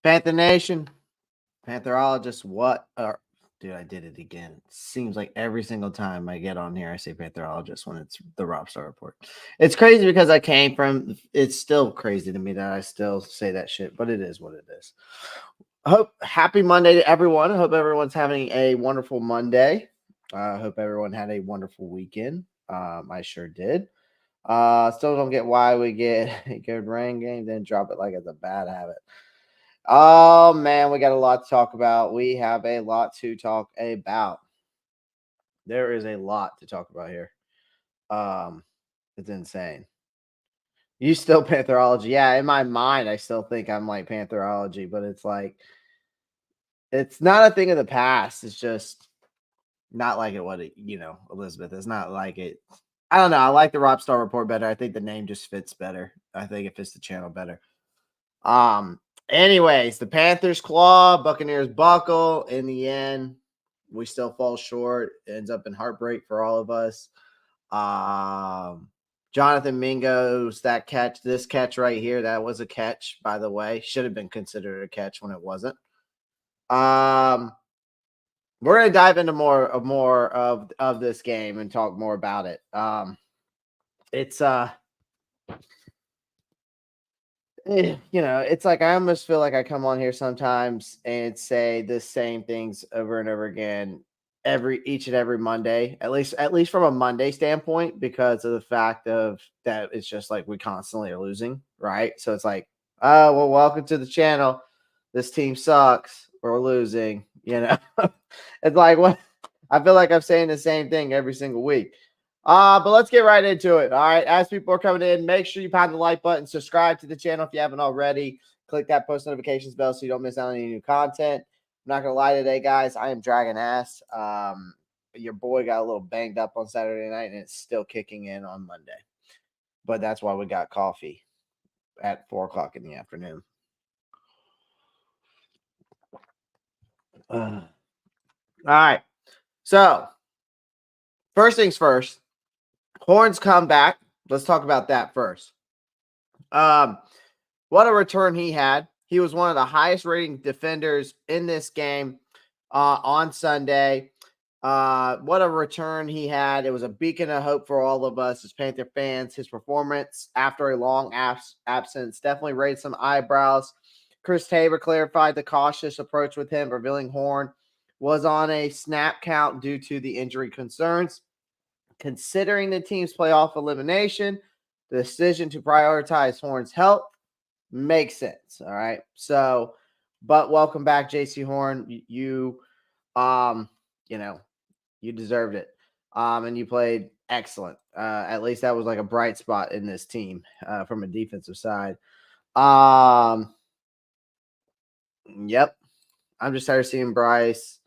Panther Nation, Pantherologist, what? Dude, I did it again. Seems like every single time I get on here, I say Pantherologist when it's the Ropp Star Report. It's crazy because I came from. It's still crazy to me that I still say that shit, but it is what it is. Happy Monday to everyone. I hope everyone's having a wonderful Monday. I hope everyone had a wonderful weekend. I sure did. Still don't get why we get a good rain game, then drop it like it's a bad habit. Oh man, we got a lot to talk about. We have a lot to talk about. There is a lot to talk about here. It's insane. You still Pantherology. Yeah, in my mind, I still think I'm like Pantherology, but it's like it's not a thing of the past. It's just not like it what it, Elizabeth. It's not like it. I don't know. I like the Rob Star Report better. I think the name just fits better. I think it fits the channel better. Anyways, the Panthers claw, Buccaneers buckle. In the end, we still fall short. It ends up in heartbreak for all of us. Jonathan Mingo's this catch right here, that was a catch, by the way. Should have been considered a catch when it wasn't. We're gonna dive into more of this game and talk more about it. It's it's like I almost feel like I come on here sometimes and say the same things over and over again each and every Monday, at least from a Monday standpoint, because of the fact of that it's just like we constantly are losing, right? So it's like, oh well, welcome to the channel. This team sucks. We're losing, It's like what I feel like I'm saying the same thing every single week. But let's get right into it. All right. As people are coming in, make sure you pound the like button, subscribe to the channel if you haven't already. Click that post notifications bell so you don't miss out on any new content. I'm not gonna lie today, guys. I am dragging ass. Your boy got a little banged up on Saturday night, and it's still kicking in on Monday. But that's why we got coffee at 4:00 in the afternoon. All right. So first things first. Horns come back. Let's talk about that first. What a return he had. He was one of the highest rating defenders in this game on Sunday. What a return he had. It was a beacon of hope for all of us as Panther fans. His performance after a long absence definitely raised some eyebrows. Chris Tabor clarified the cautious approach with him, revealing Horn was on a snap count due to the injury concerns. Considering the team's playoff elimination, the decision to prioritize Horn's health makes sense. All right. So, but welcome back, JC Horn. You deserved it. And you played excellent. At least that was like a bright spot in this team from a defensive side. Yep. I'm just tired of seeing Bryce.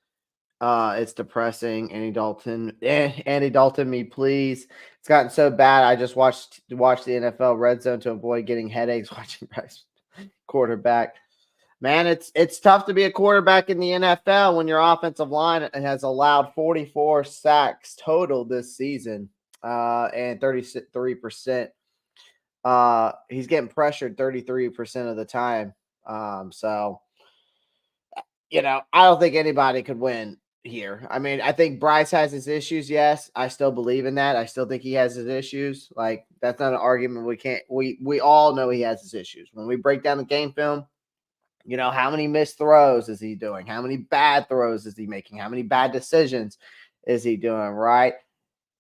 It's depressing. Andy Dalton, me, please. It's gotten so bad. I just watched the NFL Red Zone to avoid getting headaches watching Bryce quarterback. Man, it's tough to be a quarterback in the NFL when your offensive line has allowed 44 sacks total this season, and 33%. He's getting pressured 33% of the time. So I don't think anybody could win here. I mean, I think Bryce has his issues. Yes, I still believe in that. I still think he has his issues. Like, that's not an argument. We all know he has his issues. When we break down the game film, how many missed throws is he doing? How many bad throws is he making? How many bad decisions is he doing, right?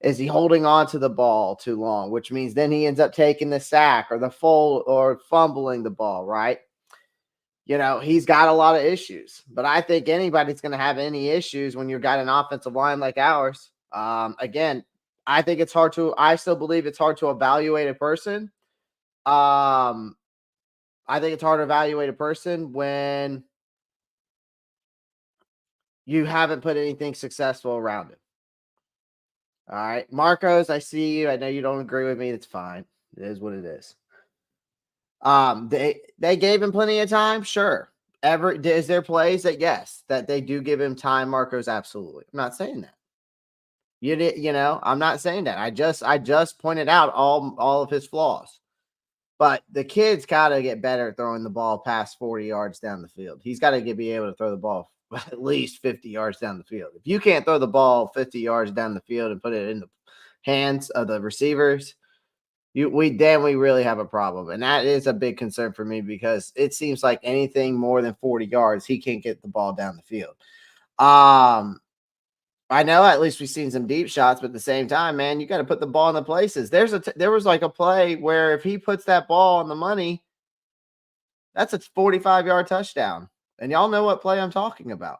Is he holding on to the ball too long, which means then he ends up taking the sack or the or fumbling the ball, right? He's got a lot of issues, but I think anybody's going to have any issues when you've got an offensive line like ours. Again, I still believe it's hard to evaluate a person. I think it's hard to evaluate a person when you haven't put anything successful around it. All right. Marcos, I see you. I know you don't agree with me. It's fine. It is what it is. They gave him plenty of time. Sure. Is there plays that yes, that they do give him time, Marcos? Absolutely. I'm not saying that. I'm not saying that. I just pointed out all of his flaws. But the kid's got to get better at throwing the ball past 40 yards down the field. He's got to be able to throw the ball at least 50 yards down the field. If you can't throw the ball 50 yards down the field and put it in the hands of the receivers, we really have a problem. And that is a big concern for me because it seems like anything more than 40 yards, he can't get the ball down the field. I know at least we've seen some deep shots, but at the same time, man, you got to put the ball in the places. There was like a play where if he puts that ball on the money, that's a 45-yard touchdown. And y'all know what play I'm talking about.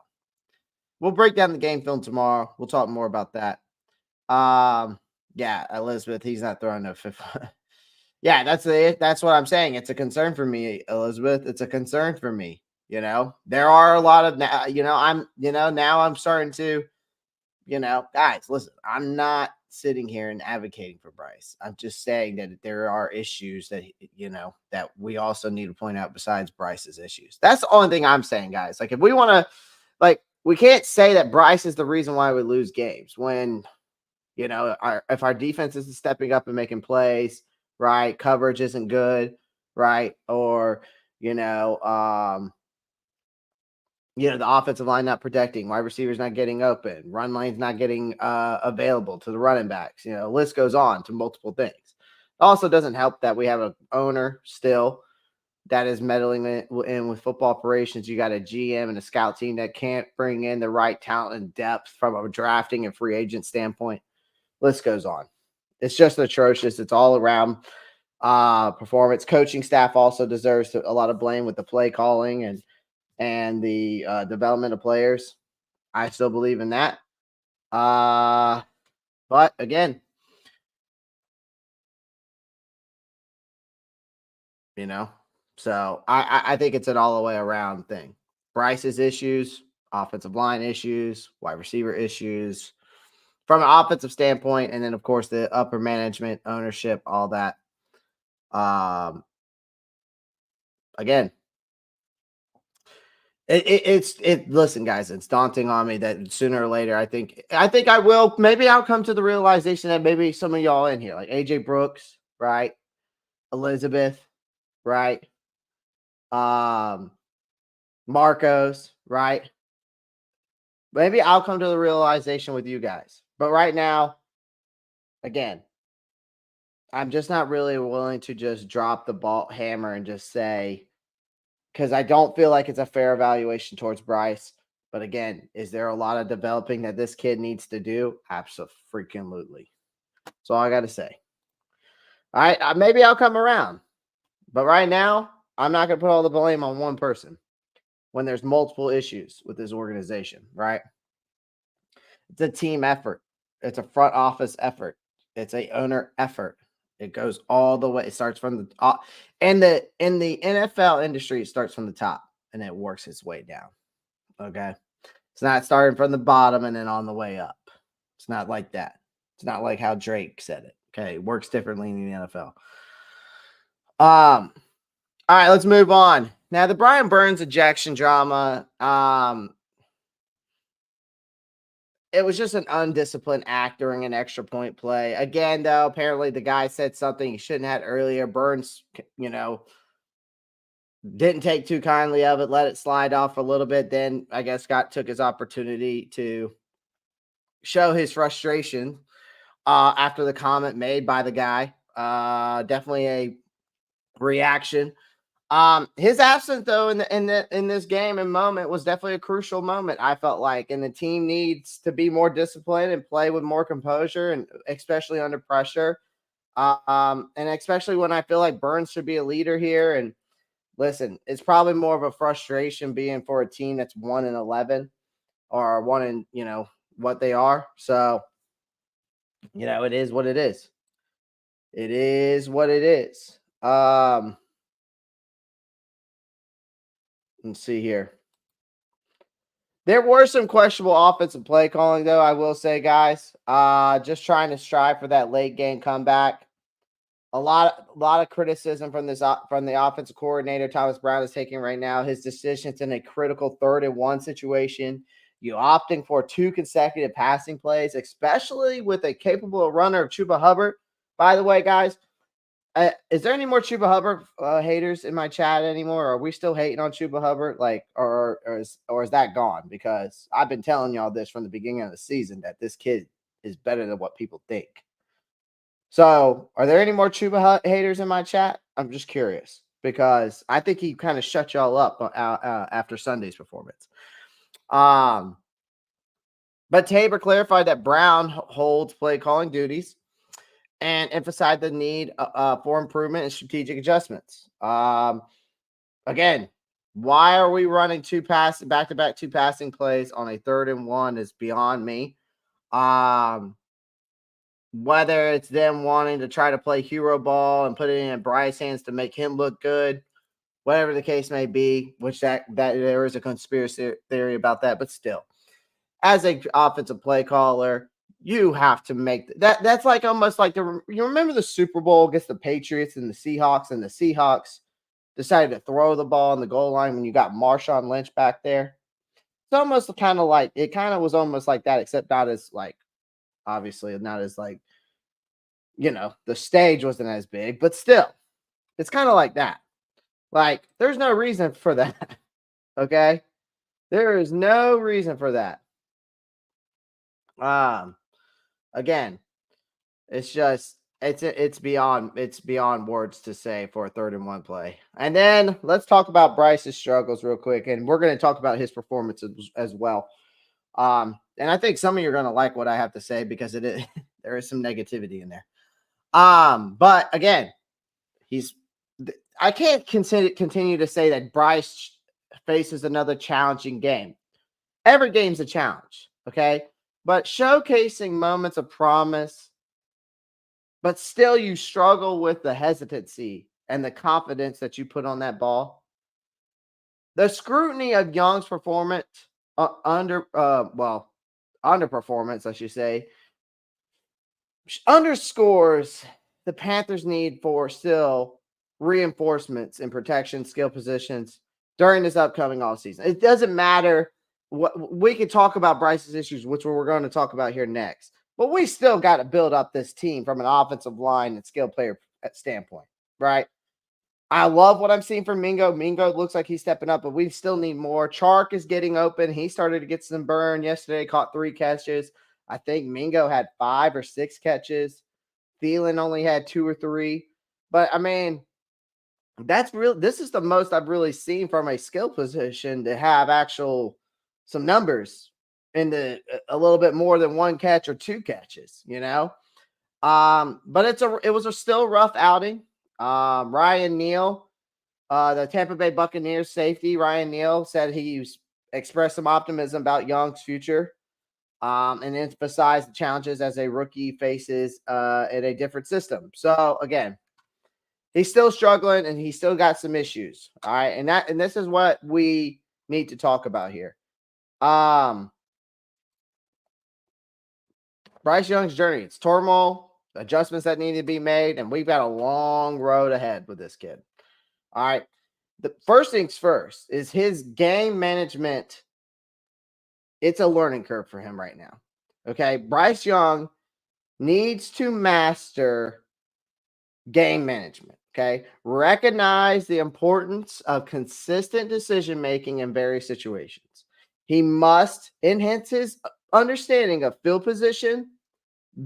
We'll break down the game film tomorrow. We'll talk more about that. Yeah, Elizabeth, he's not throwing no fifth. Yeah, that's what I'm saying. It's a concern for me, Elizabeth. It's a concern for me. There are a lot of now I'm starting to, guys, listen, I'm not sitting here and advocating for Bryce. I'm just saying that there are issues that, that we also need to point out besides Bryce's issues. That's the only thing I'm saying, guys. Like, if we want to, we can't say that Bryce is the reason why we lose games when, if our defense isn't stepping up and making plays, right? Coverage isn't good, right? Or, the offensive line not protecting, wide receivers not getting open, run lanes not getting available to the running backs. List goes on to multiple things. It also doesn't help that we have an owner still that is meddling in with football operations. You got a GM and a scout team that can't bring in the right talent and depth from a drafting and free agent standpoint. List goes on. It's just atrocious. It's all around performance. Coaching staff also deserves a lot of blame with the play calling and the development of players. I still believe in that. But again, so I think it's an all the way around thing. Bryce's issues, offensive line issues, wide receiver issues from an offensive standpoint, and then of course the upper management, ownership, all that. Again, listen, guys, it's daunting on me that sooner or later I think I will. Maybe I'll come to the realization that maybe some of y'all in here, like AJ Brooks, right? Elizabeth, right? Marcos, right? Maybe I'll come to the realization with you guys. But right now, again, I'm just not really willing to just drop the ball hammer and just say, because I don't feel like it's a fair evaluation towards Bryce. But again, is there a lot of developing that this kid needs to do? Absolutely. That's all I got to say. All right, maybe I'll come around. But right now, I'm not going to put all the blame on one person when there's multiple issues with this organization, right? It's a team effort. It's a front office effort. It's a owner effort. It goes all the way. It starts from the in the NFL industry, it starts from the top and it works its way down. Okay. It's not starting from the bottom and then on the way up. It's not like that. It's not like how Drake said it. Okay. It works differently in the NFL. All right, let's move on. Now, the Brian Burns ejection drama. It was just an undisciplined act during an extra point play. Again, though, apparently the guy said something he shouldn't have earlier. Burns, didn't take too kindly of it, let it slide off a little bit. Then I guess Scott took his opportunity to show his frustration after the comment made by the guy. Definitely a reaction. His absence though in this game and moment was definitely a crucial moment, I felt like, and the team needs to be more disciplined and play with more composure, and especially under pressure. And especially when I feel like Burns should be a leader here. And listen, it's probably more of a frustration being for a team that's 1-11 or 1 in, what they are. So, it is what it is. It is what it is. Let's see here. There were some questionable offensive play calling, though, I will say, guys. Just trying to strive for that late game comeback. A lot of criticism from the offensive coordinator Thomas Brown is taking right now. His decisions in a critical 3rd-and-1 situation. You opting for 2 consecutive passing plays, especially with a capable runner of Chuba Hubbard. By the way, guys, Is there any more Chuba Hubbard haters in my chat anymore? Are we still hating on Chuba Hubbard? Like, or is that gone? Because I've been telling y'all this from the beginning of the season that this kid is better than what people think. So, are there any more Chuba haters in my chat? I'm just curious because I think he kind of shut y'all up after Sunday's performance. But Tabor clarified that Brown holds play calling duties and emphasized the need for improvement and strategic adjustments. Again, why are we running back-to-back two passing plays on a 3rd and 1 is beyond me. Whether it's them wanting to try to play hero ball and put it in Bryce's hands to make him look good, whatever the case may be, which that there is a conspiracy theory about that, but still, as a offensive play caller, you have to make that. That's like almost like you remember the Super Bowl against the Patriots and the Seahawks decided to throw the ball on the goal line when you got Marshawn Lynch back there. It's almost kind of like it kind of was almost like that, except not as like obviously not as like the stage wasn't as big, but still, it's kind of like that. Like there's no reason for that. Okay, there is no reason for that. Again, it's just it's beyond words to say for a 3rd and 1 play. And then let's talk about Bryce's struggles real quick, and we're going to talk about his performance as well. And I think some of you are going to like what I have to say because there is some negativity in there. But again, I can't continue to say that Bryce faces another challenging game. Every game's a challenge, okay? But showcasing moments of promise, but still you struggle with the hesitancy and the confidence that you put on that ball. The scrutiny of Young's performance, underperformance, I should say, underscores the Panthers' need for still reinforcements in protection, skill positions during this upcoming offseason. It doesn't matter what we can talk about Bryce's issues, which we're going to talk about here next, but we still got to build up this team from an offensive line and skill player standpoint, right? I love what I'm seeing from Mingo. Mingo looks like he's stepping up, but we still need more. Chark is getting open. He started to get some burn yesterday, caught 3 catches. I think Mingo had 5 or 6 catches. Thielen only had 2 or 3. But, I mean, that's real. This is the most I've really seen from a skill position to have some numbers in a little bit more than 1 catch or 2 catches, But it was a still rough outing. Ryan Neal, the Tampa Bay Buccaneers safety, Ryan Neal said he expressed some optimism about Young's future. And emphasize the challenges as a rookie faces in a different system. So again, he's still struggling and he's still got some issues. All right. And this is what we need to talk about here. Bryce Young's journey. It's turmoil, adjustments that need to be made, and we've got a long road ahead with this kid. All right. The first things first is his game management. It's a learning curve for him right now. Okay. Bryce Young needs to master game management. Okay. Recognize the importance of consistent decision making in various situations. He must enhance his understanding of field position,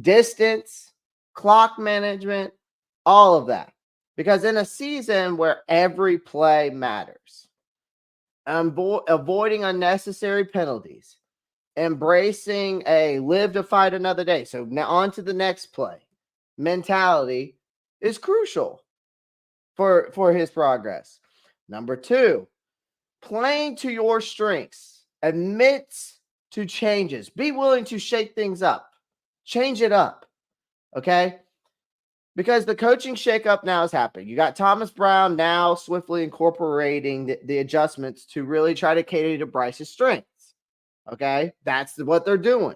distance, clock management, all of that. Because in a season where every play matters, avoiding unnecessary penalties, embracing a live to fight another day. So now on to the next play mentality is crucial for his progress. Number 2, playing to your strengths, admits to changes, be willing to shake things up, change it up. Okay. Because the coaching shakeup now is happening. You got Thomas Brown now swiftly incorporating the adjustments to really try to cater to Bryce's strengths. Okay, that's what they're doing.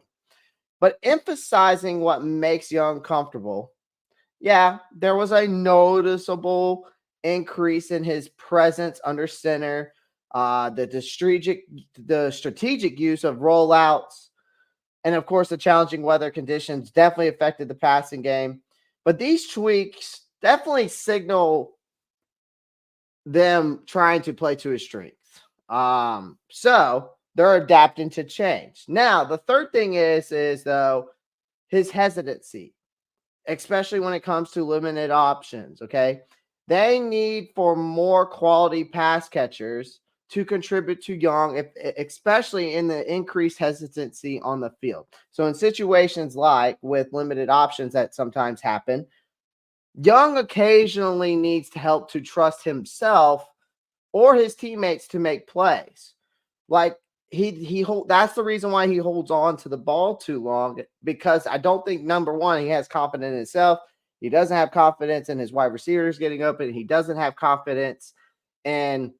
But emphasizing what makes Young comfortable. Yeah, there was a noticeable increase in his presence under center, the strategic use of rollouts, and of course the challenging weather conditions definitely affected the passing game. But these tweaks definitely signal them trying to play to his strengths. So they're adapting to change. Now, the third thing is though his hesitancy, especially when it comes to limited options. Okay, they need for more quality pass catchers to contribute to Young, especially in the increased hesitancy on the field. So in situations like with limited options that sometimes happen, Young occasionally needs to help to trust himself or his teammates to make plays. Like that's the reason why he holds on to the ball too long, because I don't think, number one, he has confidence in himself. He doesn't have confidence in his wide receivers getting open. He doesn't have confidence in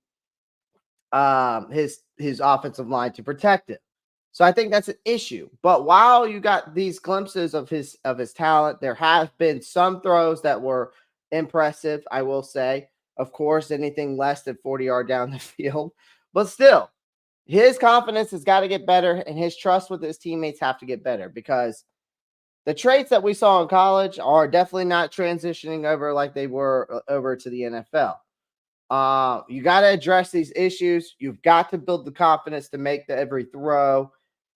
his offensive line to protect him. So I think that's an issue. But while you got these glimpses of his talent, there have been some throws that were impressive, I will say. Of course, anything less than 40-yard down the field. But still, his confidence has got to get better, and his trust with his teammates have to get better, because the traits that we saw in college are definitely not transitioning over like they were over to the NFL. You got to address these issues. You've got to build the confidence to make every throw.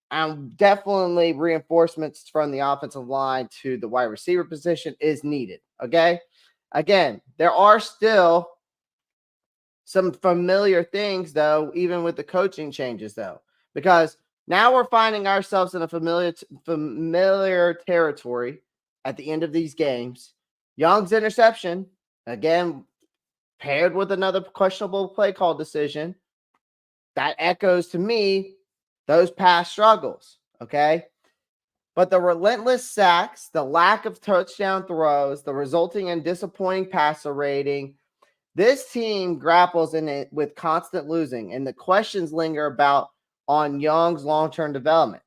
And definitely reinforcements from the offensive line to the wide receiver position is needed. Okay. Again, there are still some familiar things, though, even with the coaching changes, though, because now we're finding ourselves in a familiar territory at the end of these games. Young's interception, again, paired with another questionable play call decision, that echoes to me those past struggles. Okay. But the relentless sacks, the lack of touchdown throws, the resulting in disappointing passer rating, this team grapples in it with constant losing, and the questions linger about on Young's long-term development,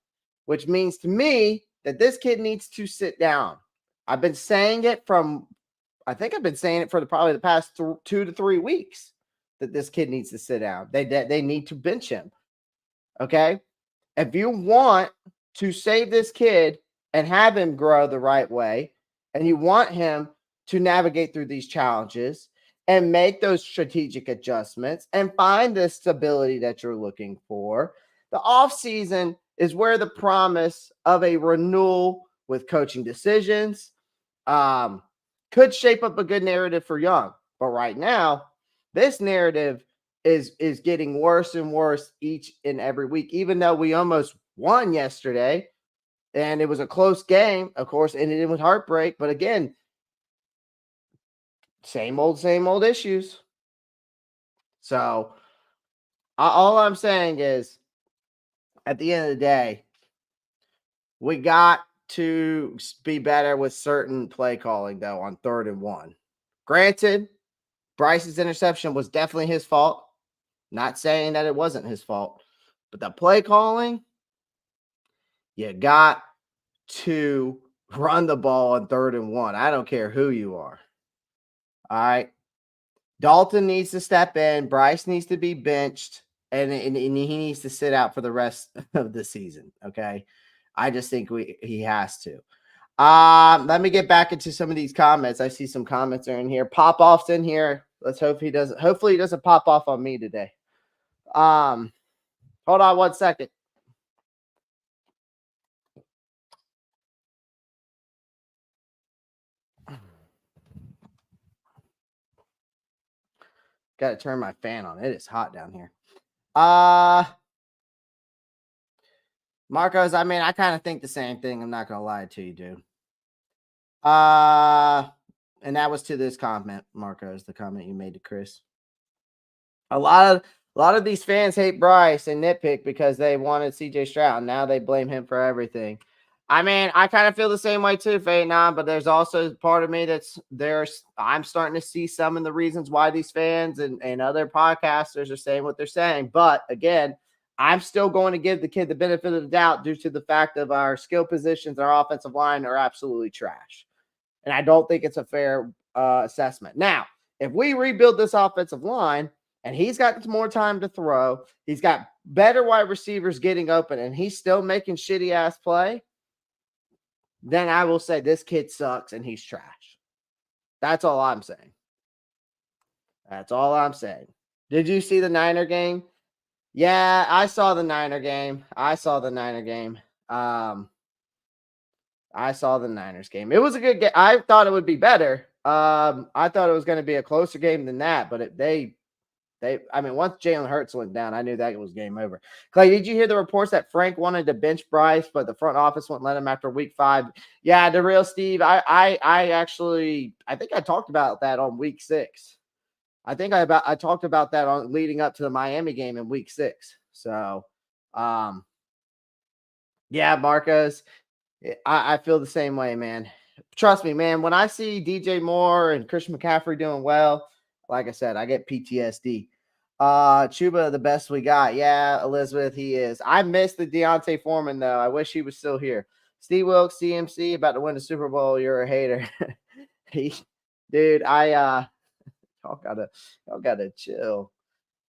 which means to me that this kid needs to sit down. I've been saying it for probably the past 2 to 3 weeks that this kid needs to sit down. They need to bench him. Okay. If you want to save this kid and have him grow the right way, and you want him to navigate through these challenges and make those strategic adjustments and find the stability that you're looking for, the offseason is where the promise of a renewal with coaching decisions could shape up a good narrative for Young. But right now, this narrative is getting worse and worse each and every week, even though we almost won yesterday and it was a close game, of course, ended in with heartbreak. But again, same old issues. So all I'm saying is, at the end of the day, we got to be better with certain play calling, though, on 3rd and 1. Granted, Bryce's interception was definitely his fault. Not saying that it wasn't his fault, but the play calling, you got to run the ball on 3rd and 1. I don't care who you are. All right. Dalton needs to step in. Bryce needs to be benched, and he needs to sit out for the rest of the season. Okay. I just think he has to. Let me get back into some of these comments. I see some comments are in here. Pop off's in here. Let's hope he doesn't. Hopefully he doesn't pop off on me today. Hold on 1 second. Got to turn my fan on. It is hot down here. Marcos, I mean, I kind of think the same thing. I'm not gonna lie to you, dude. And that was to this comment, Marcos, the comment you made to Chris. A lot of these fans hate Bryce and nitpick because they wanted CJ Stroud. Now they blame him for everything. I mean, I kind of feel the same way too, Fate 9, but there's also part of me I'm starting to see some of the reasons why these fans and other podcasters are saying what they're saying. But again, I'm still going to give the kid the benefit of the doubt due to the fact of our skill positions, our offensive line are absolutely trash. And I don't think it's a fair assessment. Now, if we rebuild this offensive line and he's got more time to throw, he's got better wide receivers getting open, and he's still making shitty ass play, then I will say this kid sucks and he's trash. That's all I'm saying. That's all I'm saying. Did you see the Niner game? Yeah, I saw the Niner game. I saw the Niner game. Um, I saw the Niners game. It was a good game. I thought it would be better. I thought it was going to be a closer game than that, but I mean, once Jalen Hurts went down, I knew that it was game over. Clay, did you hear the reports that Frank wanted to bench Bryce, but the front office wouldn't let him after week 5? Yeah, the real Steve. I think I talked about that on week 6. I talked about that on leading up to the Miami game in week 6. So, um, yeah, Marcos, I feel the same way, man. Trust me, man. When I see DJ Moore and Christian McCaffrey doing well, like I said, I get PTSD. Chuba, the best we got. Yeah, Elizabeth, he is. I miss the Deontay Foreman though. I wish he was still here. Steve Wilkes, CMC, about to win the Super Bowl. You're a hater. he, dude, y'all gotta chill.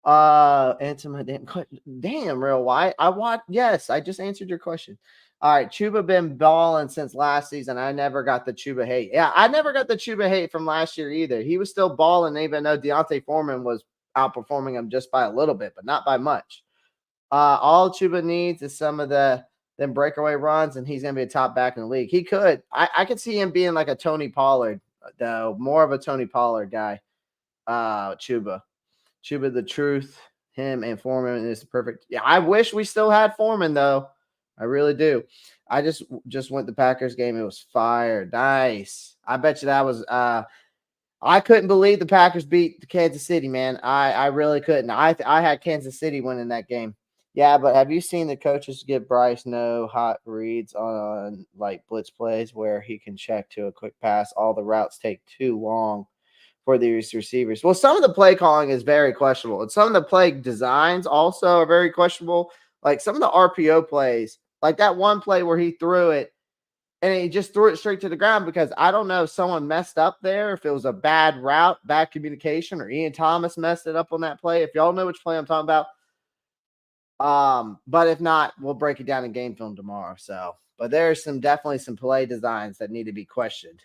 Answer my damn question. Damn, real white. Yes, I just answered your question. All right, Chuba been balling since last season. I never got the Chuba hate. Yeah, I never got the Chuba hate from last year either. He was still balling, even though Deontay Foreman was outperforming him just by a little bit, but not by much. All Chuba needs is some of them breakaway runs, and he's gonna be a top back in the league. He could. I could see him being like a Tony Pollard, though, more of a Tony Pollard guy. Chuba. Chuba the truth. Him and Foreman is perfect. Yeah, I wish we still had Foreman though. I really do. I just went the Packers game. It was fire. Nice. I bet you that was I couldn't believe the Packers beat Kansas City, man. I really couldn't. I had Kansas City winning that game. Yeah, but have you seen the coaches give Bryce no hot reads on like blitz plays where he can check to a quick pass? All the routes take too long for these receivers. Well, some of the play calling is very questionable, and some of the play designs also are very questionable. Like some of the RPO plays, like that one play where he threw it and he just threw it straight to the ground because I don't know if someone messed up there, if it was a bad route, bad communication, or Ian Thomas messed it up on that play. If y'all know which play I'm talking about, but if not, we'll break it down in game film tomorrow. So, but there's definitely some play designs that need to be questioned.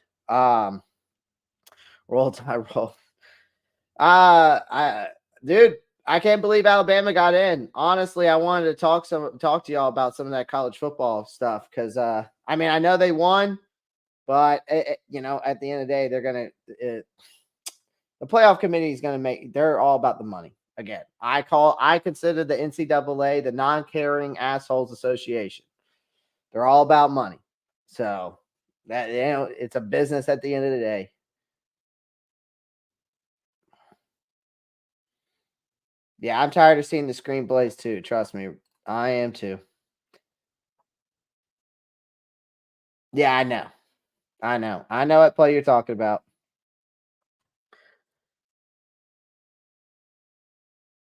Roll Tyrell. I dude, I can't believe Alabama got in. Honestly, I wanted to talk to y'all about some of that college football stuff because I mean I know they won, but you know at the end of the day they're gonna the playoff committee is gonna make. They're all about the money. Again, I consider the NCAA the non-caring assholes association. They're all about money, so that it's a business at the end of the day. Yeah, I'm tired of seeing the screenplays too. Trust me, I am too. Yeah, I know. I know what play you're talking about.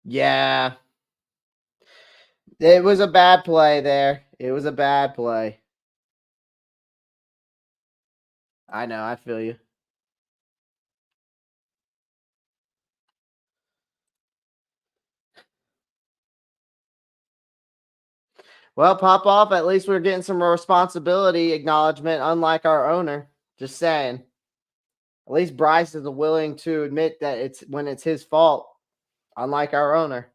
Yeah, it was a bad play there. It was a bad play. I know. I feel you. Well, pop off. At least we're getting some responsibility acknowledgement, unlike our owner. Just saying. At least Bryce is willing to admit that it's when it's his fault, unlike our owner.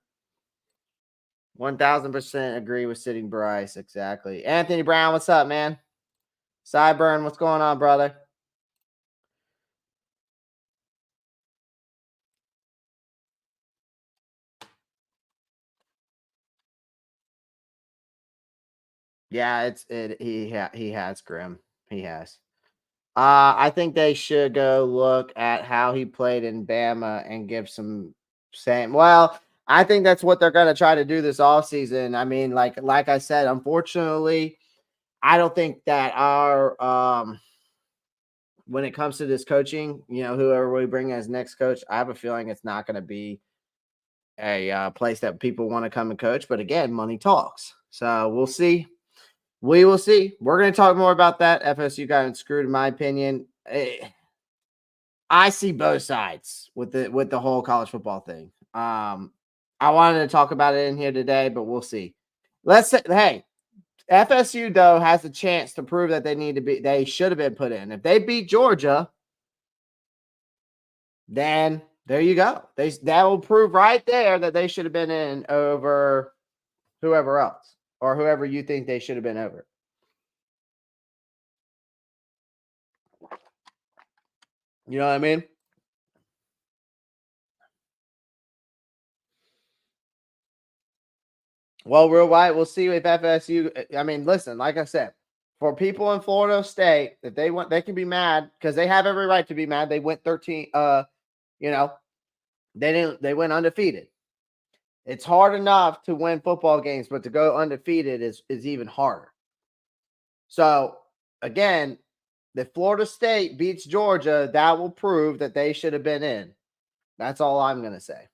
1000% agree with sitting Bryce. Exactly. Anthony Brown, what's up, man? Cyburn, what's going on, brother? Yeah, he has Grim. He has. I think they should go look at how he played in Bama and give some same. Well, I think that's what they're going to try to do this off season. I mean, like I said, unfortunately, I don't think that our when it comes to this coaching, whoever we bring as next coach, I have a feeling it's not going to be a place that people want to come and coach. But again, money talks. So we'll see. We will see. We're going to talk more about that. FSU got screwed, in my opinion. I see both sides with the whole college football thing. I wanted to talk about it in here today, but we'll see. Let's say, hey, FSU though has a chance to prove that they should have been put in. If they beat Georgia, then there you go. That will prove right there that they should have been in over whoever else or whoever you think they should have been over. You know what I mean? Well, real white, we'll see if FSU. I mean, listen, like I said, for people in Florida State, if they want, they can be mad because they have every right to be mad. They went 13. You know, they didn't. They went undefeated. It's hard enough to win football games, but to go undefeated is even harder. So again, if Florida State beats Georgia, that will prove that they should have been in. That's all I'm going to say.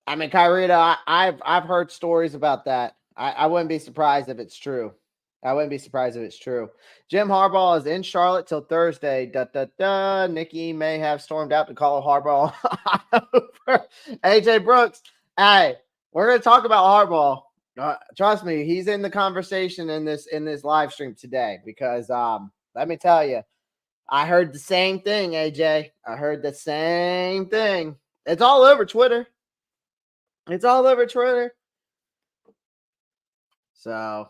I mean, Kyrita, I've heard stories about that. I wouldn't be surprised if it's true. I wouldn't be surprised if it's true. Jim Harbaugh is in Charlotte till Thursday. Da, da, da. Nikki may have stormed out to call Harbaugh over AJ Brooks. Hey, we're going to talk about Harbaugh. Trust me, he's in the conversation in this live stream today because let me tell you, I heard the same thing, AJ. I heard the same thing. It's all over Twitter. It's all over Twitter. So,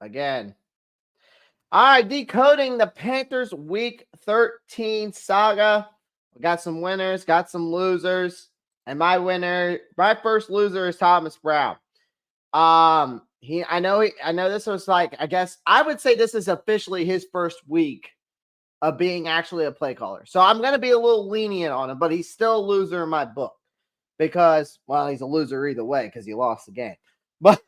again. All right, decoding the Panthers Week 13 saga. We got some winners, got some losers. And my first loser is Thomas Brown. I know this was like, I guess I would say this is officially his first week of being actually a play caller. So I'm going to be a little lenient on him, but he's still a loser in my book. Because, well, he's a loser either way because he lost the game. But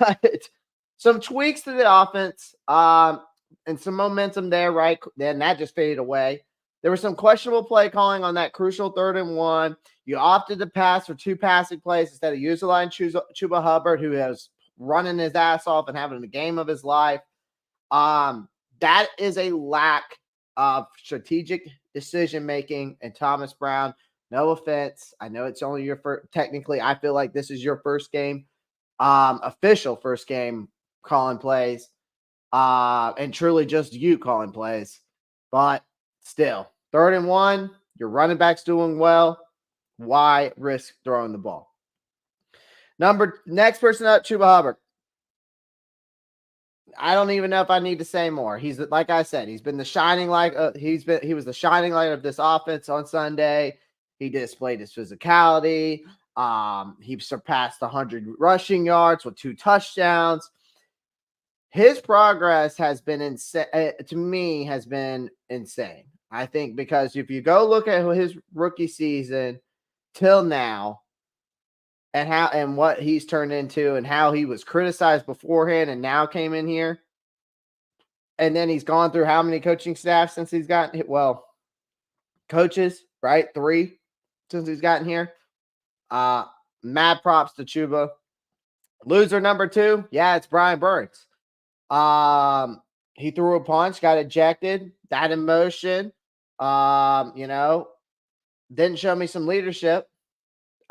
some tweaks to the offense and some momentum there, right? Then that just faded away. There was some questionable play calling on that crucial 3rd and 1. You opted to pass for 2 passing plays instead of utilizing Chuba Hubbard, who was running his ass off and having the game of his life. That is a lack of strategic decision-making in Thomas Brown. No offense. I know it's only your first. Technically, I feel like this is your first game, official first game calling plays, and truly just you calling plays. But still, 3rd and 1, your running back's doing well. Why risk throwing the ball? Next person up, Chuba Hubbard. I don't even know if I need to say more. He's like I said, he's been the shining light. He was the shining light of this offense on Sunday. He displayed his physicality. He surpassed 100 rushing yards with 2 touchdowns. His progress has been insane. To me, has been insane. I think because if you go look at his rookie season till now, and what he's turned into, and how he was criticized beforehand, and now came in here, and then he's gone through how many coaching staffs since he's gotten hit? Well, coaches, right? 3 since he's gotten here. Mad props to Chuba. Loser number 2, yeah, it's Brian Burns. He threw a punch, got ejected. That emotion, didn't show me some leadership.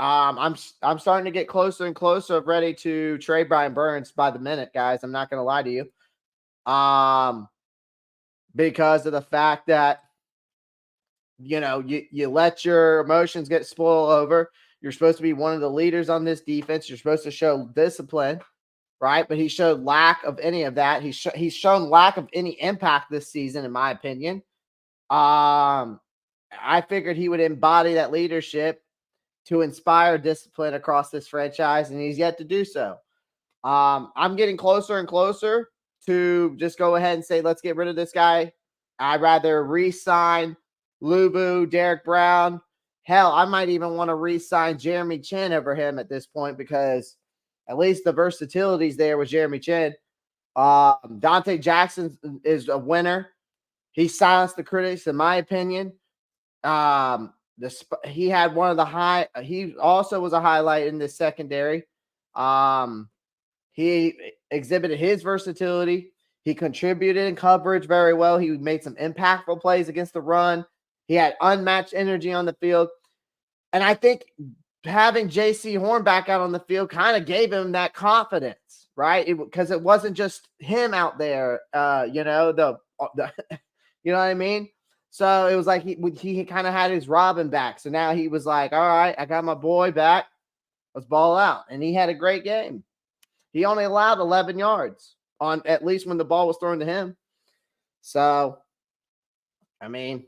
I'm starting to get closer and closer of ready to trade Brian Burns by the minute, guys. I'm not going to lie to you. Because of the fact that you let your emotions get spoiled over. You're supposed to be one of the leaders on this defense. You're supposed to show discipline, right? But he showed lack of any of that. He's shown lack of any impact this season, in my opinion. I figured he would embody that leadership to inspire discipline across this franchise, and he's yet to do so. I'm getting closer and closer to just go ahead and say, let's get rid of this guy. I'd rather re-sign Lubu, Derek Brown. Hell, I might even want to re-sign Jeremy Chin over him at this point because at least the versatility's there with Jeremy Chin. Dante Jackson is a winner. He silenced the critics, in my opinion. He had one of the he also was a highlight in this secondary. He exhibited his versatility. He contributed in coverage very well. He made some impactful plays against the run. He had unmatched energy on the field. And I think having J.C. Horn back out on the field kind of gave him that confidence, right? Because it wasn't just him out there, you know what I mean? So it was like he kind of had his Robin back. So now he was like, all right, I got my boy back. Let's ball out. And he had a great game. He only allowed 11 yards on at least when the ball was thrown to him. So, I mean,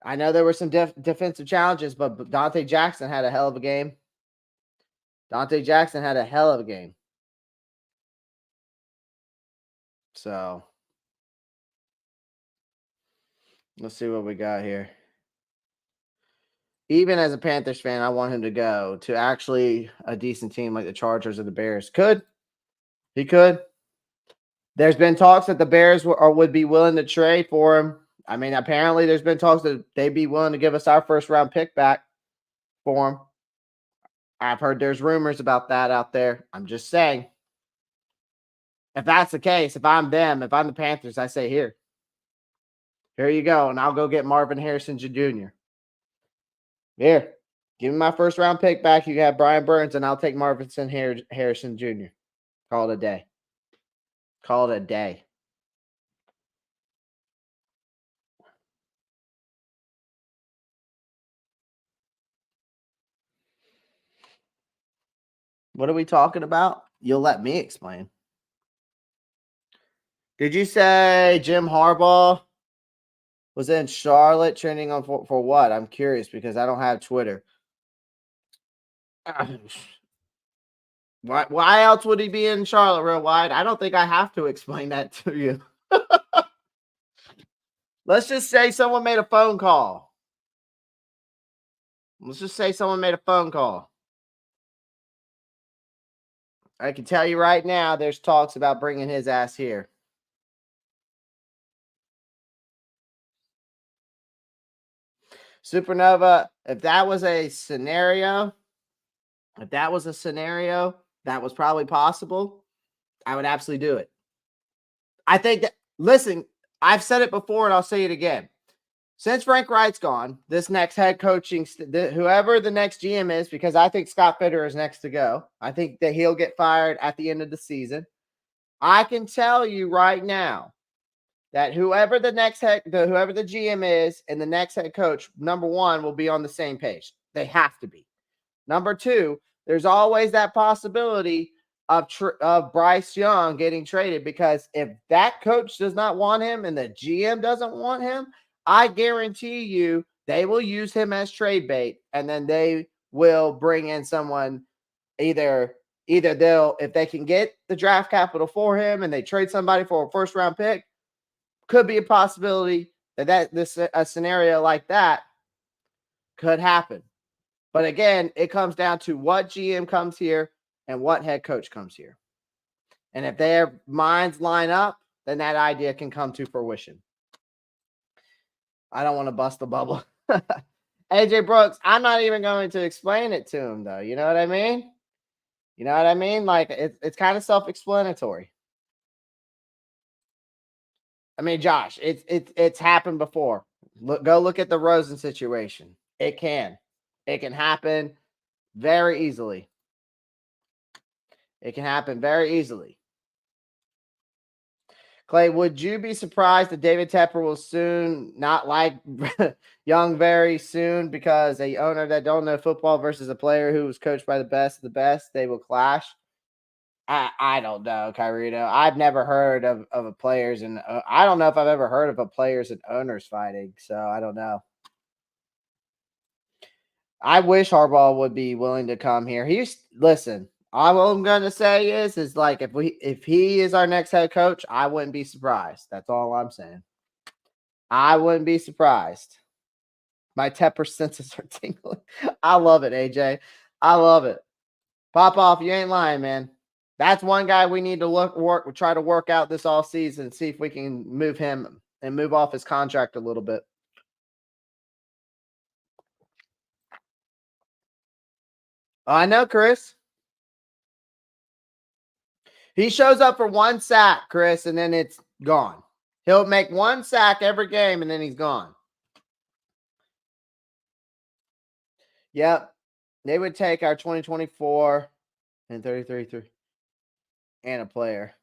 I know there were some defensive challenges, but Dante Jackson had a hell of a game. Dante Jackson had a hell of a game. So, let's see what we got here. Even as a Panthers fan, I want him to go to actually a decent team like the Chargers or the Bears. He could. There's been talks that the Bears would be willing to trade for him. I mean, apparently there's been talks that they'd be willing to give us our first round pick back for him. I've heard there's rumors about that out there. I'm just saying. If that's the case, if I'm the Panthers, I say here you go, and I'll go get Marvin Harrison Jr. Here, give me my first round pick back. You have Brian Burns, and I'll take Marvin Harrison Jr. Call it a day. Call it a day. What are we talking about? You'll let me explain. Did you say Jim Harbaugh was in Charlotte trending on for what? I'm curious because I don't have Twitter. Why else would he be in Charlotte real wide? I don't think I have to explain that to you. Let's just say someone made a phone call. Let's just say someone made a phone call. I can tell you right now, there's talks about bringing his ass here. Supernova, if that was a scenario that was probably possible, I would absolutely do it. I think that, listen, I've said it before and I'll say it again. Since Frank Wright's gone, this next head coaching, whoever the next GM is, because I think Scott Fitter is next to go. I think that he'll get fired at the end of the season. I can tell you right now that whoever the GM is and the next head coach, number one, will be on the same page. They have to be. Number two, there's always that possibility of Bryce Young getting traded, because if that coach does not want him and the GM doesn't want him, I guarantee you they will use him as trade bait, and then they will bring in someone. Either they'll, if they can get the draft capital for him and they trade somebody for a first round pick, could be a possibility that a scenario like that could happen. But again, it comes down to what GM comes here and what head coach comes here. And if their minds line up, then that idea can come to fruition. I don't want to bust the bubble. AJ Brooks, I'm not even going to explain it to him, though. You know what I mean? You know what I mean? Like, it's kind of self-explanatory. I mean, Josh, it's happened before. Go look at the Rosen situation. It can happen very easily. It can happen very easily. Clay, would you be surprised that David Tepper will soon not like Young very soon, because a owner that don't know football versus a player who was coached by the best of the best, they will clash? I don't know, Kyrito. I've never heard of a players, and I don't know if I've ever heard of a players and owners fighting. So I don't know. I wish Harbaugh would be willing to come here. Listen. All I'm going to say is like, if he is our next head coach, I wouldn't be surprised. That's all I'm saying. I wouldn't be surprised. My Tepper senses are tingling. I love it, AJ. I love it. Pop off. You ain't lying, man. That's one guy we need to try to work out this all season and see if we can move him and move off his contract a little bit. I know, Chris. He shows up for one sack, Chris, and then it's gone. He'll make one sack every game, and then he's gone. Yep. They would take our 2024 and 33. and a player.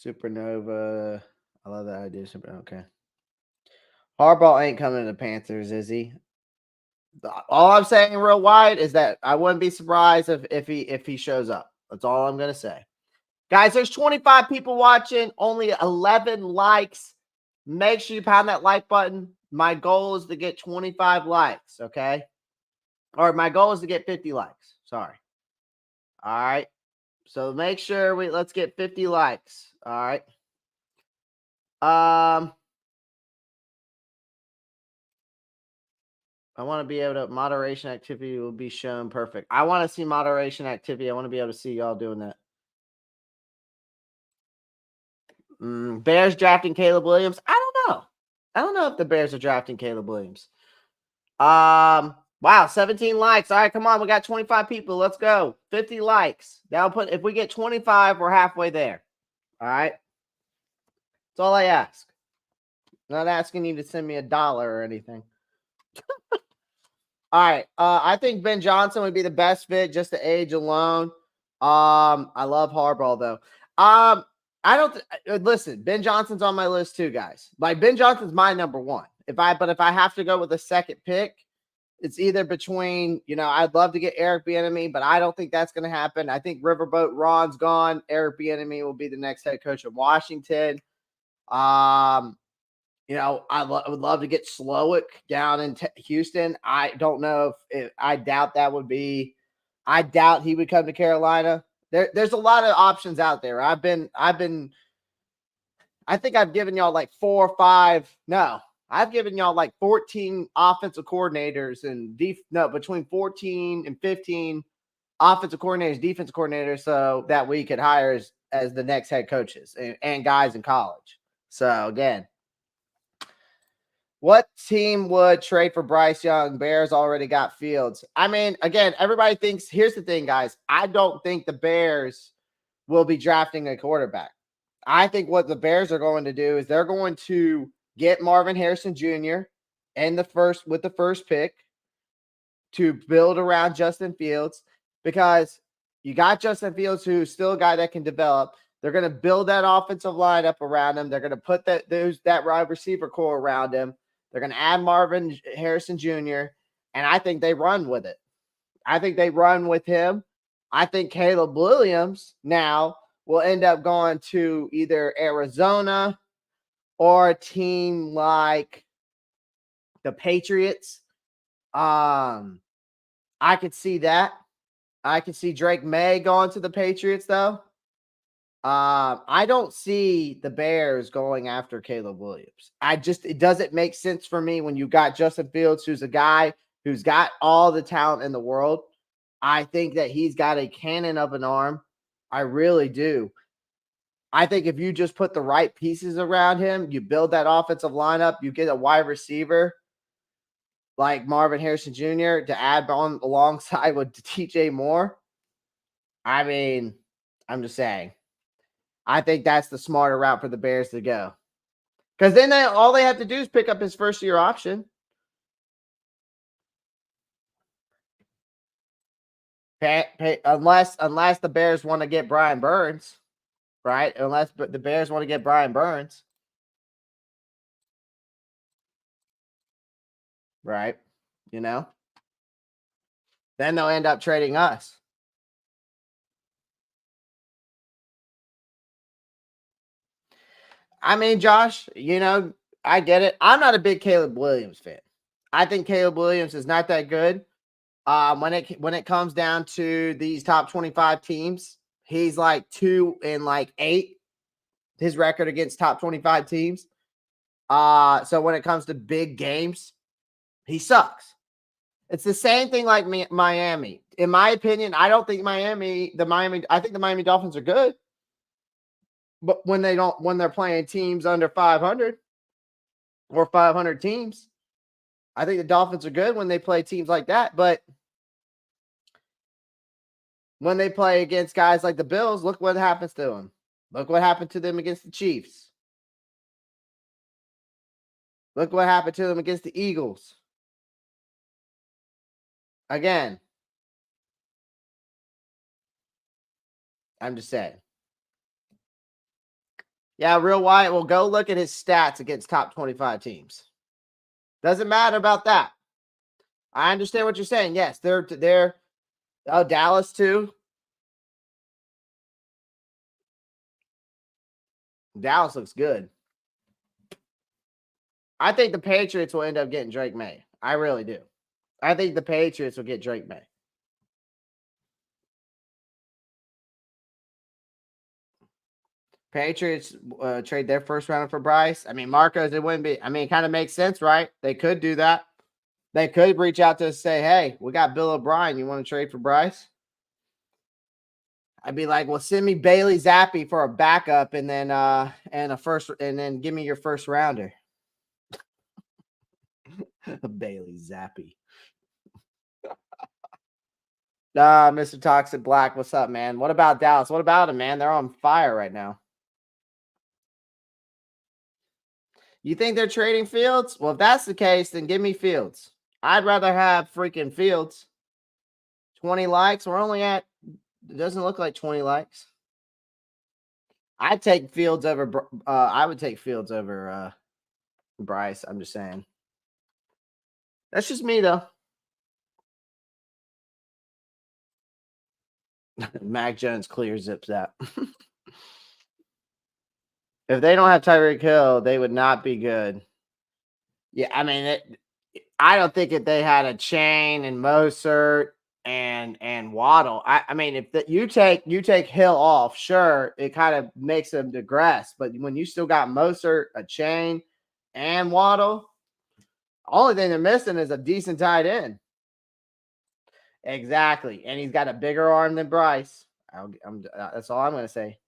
Supernova. I love that idea. Okay. Harbaugh ain't coming to the Panthers, is he? All I'm saying real wide is that I wouldn't be surprised if he shows up. That's all I'm gonna say. Guys, there's 25 people watching, only 11 likes. Make sure you pound that like button. My goal is to get 25 likes, okay? Or my goal is to get 50 likes. Sorry. All right. So make sure let's get 50 likes. All right. I want to be able to moderation activity will be shown perfect. I want to see moderation activity. I want to be able to see y'all doing that. Bears drafting Caleb Williams. I don't know. I don't know if the Bears are drafting Caleb Williams. Wow, 17 likes. All right, come on. We got 25 people. Let's go. 50 likes. That'll put if we get 25, we're halfway there. All right. That's all I ask. Not asking you to send me $1 or anything. All right. I think Ben Johnson would be the best fit just the age alone. I love Harbaugh though. I don't listen. Ben Johnson's on my list too, guys. Like Ben Johnson's my number one. If I have to go with a second pick, it's either between I'd love to get Eric Bieniemy, but I don't think that's going to happen. I think Riverboat Ron's gone. Eric Bieniemy will be the next head coach of Washington. I would love to get Slowick down in Houston. I don't know if I doubt that would be. I doubt he would come to Carolina. There's a lot of options out there. I think I've given y'all like 4 or 5. No, I've given y'all like 14 offensive coordinators and between 14 and 15 offensive coordinators, defensive coordinators, so that we could hire as the next head coaches and guys in college. So again, what team would trade for Bryce Young? Bears already got Fields. I mean, again, everybody thinks. Here's the thing, guys. I don't think the Bears will be drafting a quarterback. I think what the Bears are going to do is they're going to get Marvin Harrison Jr. with the first pick to build around Justin Fields, because you got Justin Fields, who's still a guy that can develop. They're going to build that offensive lineup around him. They're going to put that wide receiver core around him. They're going to add Marvin Harrison Jr., and I think they run with it. I think they run with him. I think Caleb Williams now will end up going to either Arizona or a team like the Patriots. I could see that. I could see Drake May going to the Patriots, though. I don't see the Bears going after Caleb Williams. It doesn't make sense for me when you got Justin Fields, who's a guy who's got all the talent in the world. I think that he's got a cannon of an arm. I really do. I think if you just put the right pieces around him, you build that offensive lineup, you get a wide receiver like Marvin Harrison Jr. to add on alongside with TJ Moore. I mean, I'm just saying. I think that's the smarter route for the Bears to go. Because then all they have to do is pick up his first-year option. Unless the Bears want to get Brian Burns, right? Unless the Bears want to get Brian Burns. Right? Then they'll end up trading us. I mean, Josh, I get it. I'm not a big Caleb Williams fan. I think Caleb Williams is not that good. When it comes down to these top 25 teams, he's like 2-8. His record against top 25 teams. So when it comes to big games, he sucks. It's the same thing like Miami. In my opinion, I don't think I think the Miami Dolphins are good. But when they're playing teams under 500 or 500 teams, I think the Dolphins are good when they play teams like that. But when they play against guys like the Bills, look what happens to them. Look what happened to them against the Chiefs. Look what happened to them against the Eagles. Again, I'm just saying. Yeah, Real Wyatt will go look at his stats against top 25 teams. Doesn't matter about that. I understand what you're saying. Yes, they're Dallas too. Dallas looks good. I think the Patriots will end up getting Drake May. I really do. I think the Patriots will get Drake May. Patriots trade their first rounder for Bryce. I mean, Marcos, it wouldn't be. I mean, it kind of makes sense, right? They could do that. They could reach out to us, say, "Hey, we got Bill O'Brien. You want to trade for Bryce?" I'd be like, "Well, send me Bailey Zappi for a backup, and then and a first, and then give me your first rounder." Bailey Zappi. Mr. Toxic Black, what's up, man? What about Dallas? What about them, man? They're on fire right now. You think they're trading Fields? Well, if that's the case, then give me Fields. I'd rather have freaking Fields. 20 likes. We're only at, it doesn't look like 20 likes. I'd take Fields over, I would take Fields over Bryce. I'm just saying. That's just me, though. Mac Jones clear zips that. If they don't have Tyreek Hill, they would not be good. Yeah, I mean, I don't think if they had a Chain and Mostert and Waddle. I mean, if you take Hill off, sure, it kind of makes them digress. But when you still got Mostert, a Chain, and Waddle, only thing they're missing is a decent tight end. Exactly, and he's got a bigger arm than Bryce. That's all I'm going to say.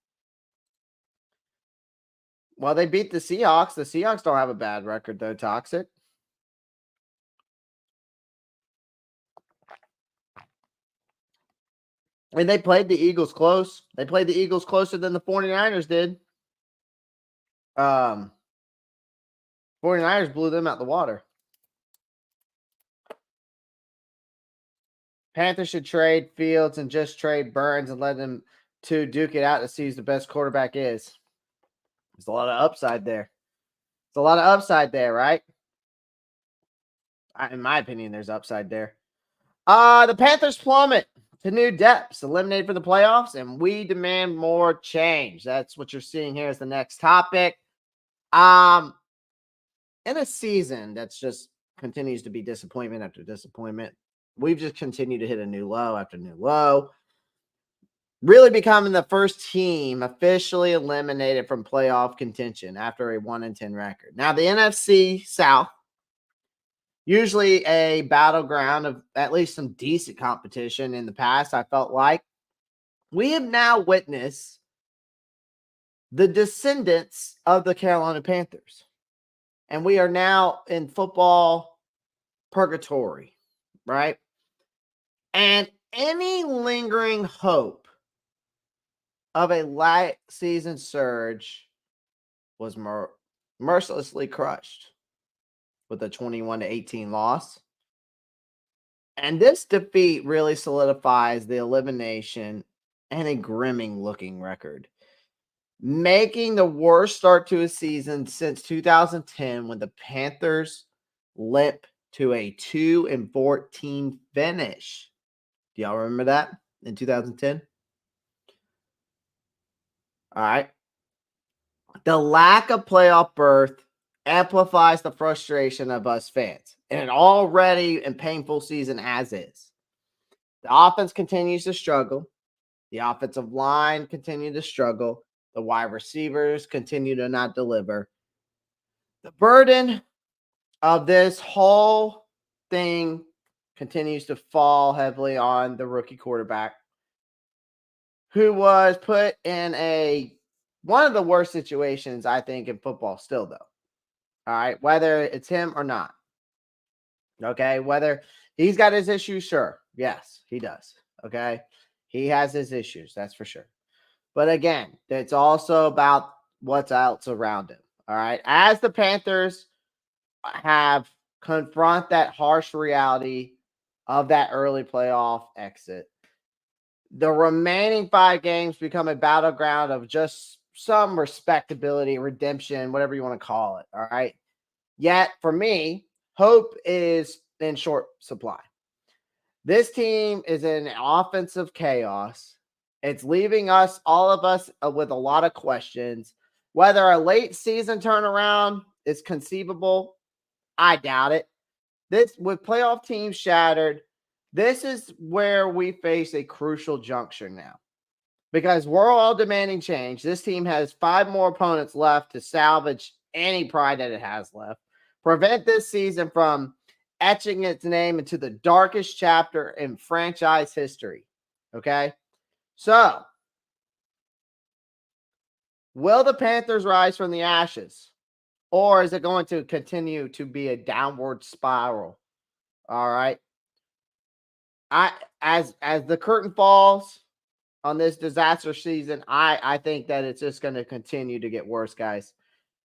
Well, they beat the Seahawks. The Seahawks don't have a bad record, though, Toxic. And they played the Eagles close. They played the Eagles closer than the 49ers did. 49ers blew them out the water. Panthers should trade Fields and just trade Burns and let them two duke it out to see who the best quarterback is. There's a lot of upside there. There's a lot of upside there, right? In my opinion, there's upside there. The Panthers plummet to new depths, eliminated from the playoffs, and we demand more change. That's what you're seeing here as the next topic. In a season that's just continues to be disappointment after disappointment, we've just continued to hit a new low after new low. Really becoming the first team officially eliminated from playoff contention after a 1-10 record. Now, the NFC South, usually a battleground of at least some decent competition in the past, I felt like. We have now witnessed the descendants of the Carolina Panthers. And we are now in football purgatory, right? And any lingering hope of a late season surge was mercilessly crushed with a 21-18 loss. And this defeat really solidifies the elimination and a grimming looking record, making the worst start to a season since 2010 when the Panthers limp to a 2-14 finish. Do y'all remember that in 2010? All right. The lack of playoff berth amplifies the frustration of us fans in an already and painful season as is. The offense continues to struggle. The offensive line continue to struggle. The wide receivers continue to not deliver. The burden of this whole thing continues to fall heavily on the rookie quarterback, who was put in one of the worst situations, I think, in football still, though. All right, whether it's him or not. Okay, whether he's got his issues, sure. Yes, he does. Okay, he has his issues, that's for sure. But again, it's also about what's else around him. All right, as the Panthers have confront that harsh reality of that early playoff exit, the remaining 5 games become a battleground of just some respectability, redemption, whatever you want to call it. All right. Yet for me, hope is in short supply. This team is in offensive chaos. It's leaving us, all of us, with a lot of questions. Whether a late season turnaround is conceivable, I doubt it. This, with playoff teams shattered, this is where we face a crucial juncture now because we're all demanding change. This team has 5 more opponents left to salvage any pride that it has left. Prevent this season from etching its name into the darkest chapter in franchise history. Okay. So, will the Panthers rise from the ashes? Or is it going to continue to be a downward spiral? All right. I as the curtain falls on this disaster season, I think that it's just going to continue to get worse, guys.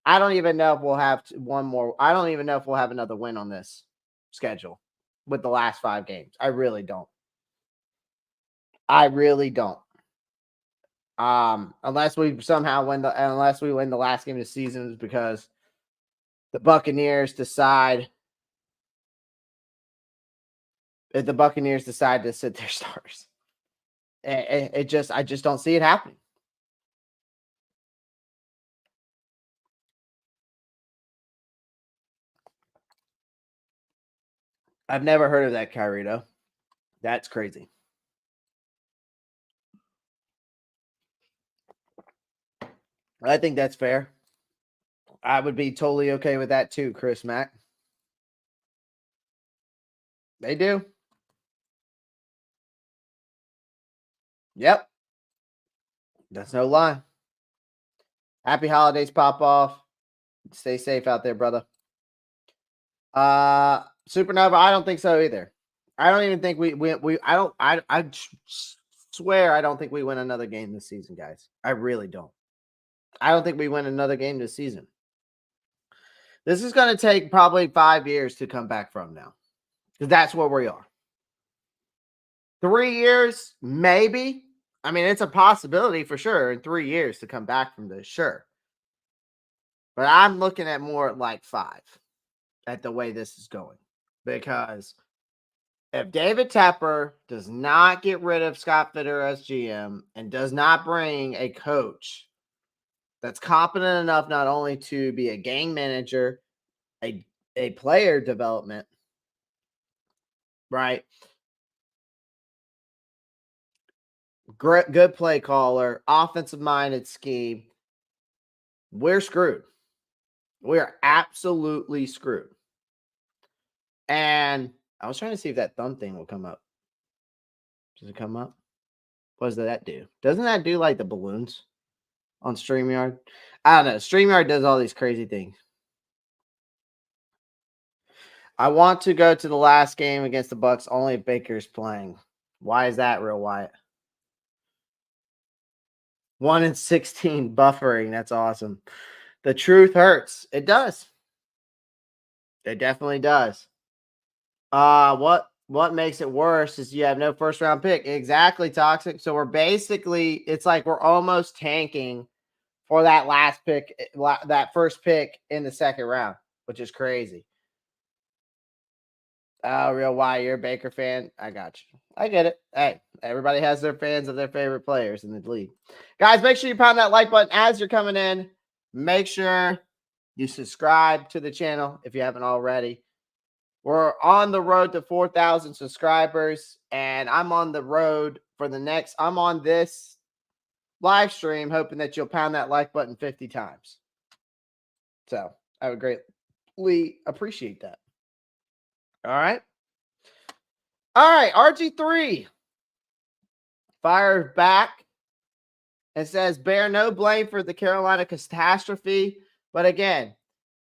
I don't even know if we'll have one more. I don't even know if we'll have another win on this schedule with the last 5 games. I really don't. I really don't. Unless we somehow unless we win the last game of the season because the Buccaneers decide if the Buccaneers decide to sit their starters. I just don't see it happening. I've never heard of that, Kyrito. That's crazy. I think that's fair. I would be totally okay with that too, Chris Mack. They do. Yep. That's no lie. Happy holidays, Pop Off. Stay safe out there, brother. Supernova, I don't think so either. I don't even think we I swear I don't think we win another game this season, guys. I really don't. I don't think we win another game this season. This is going to take probably 5 years to come back from now. Because that's where we are. 3 years, maybe. I mean, it's a possibility for sure in 3 years to come back from this, sure. But I'm looking at more like 5 at the way this is going. Because if David Tepper does not get rid of Scott Fitter as GM and does not bring a coach that's competent enough not only to be a game manager, a player development, right? Great, good play caller, offensive minded scheme. We're screwed. We are absolutely screwed. And I was trying to see if that thumb thing will come up. Does it come up? What does that do? Doesn't that do like the balloons on StreamYard? I don't know. StreamYard does all these crazy things. I want to go to the last game against the Bucs only if Baker's playing. Why is that, Real Wyatt? 1-16 buffering. That's awesome. The truth hurts. It does. It definitely does. What makes it worse is you have no first round pick. Exactly, Toxic. So we're basically, it's like we're almost tanking for that last pick, that first pick in the second round, which is crazy. Oh, Real Why, you're a Baker fan. I got you. I get it. Hey, everybody has their fans of their favorite players in the league. Guys, make sure you pound that like button as you're coming in. Make sure you subscribe to the channel if you haven't already. We're on the road to 4,000 subscribers, and I'm on the road for I'm on this live stream hoping that you'll pound that like button 50 times. So I would greatly appreciate that. All right. All right. RG3 fires back and says, bear no blame for the Carolina catastrophe. But again,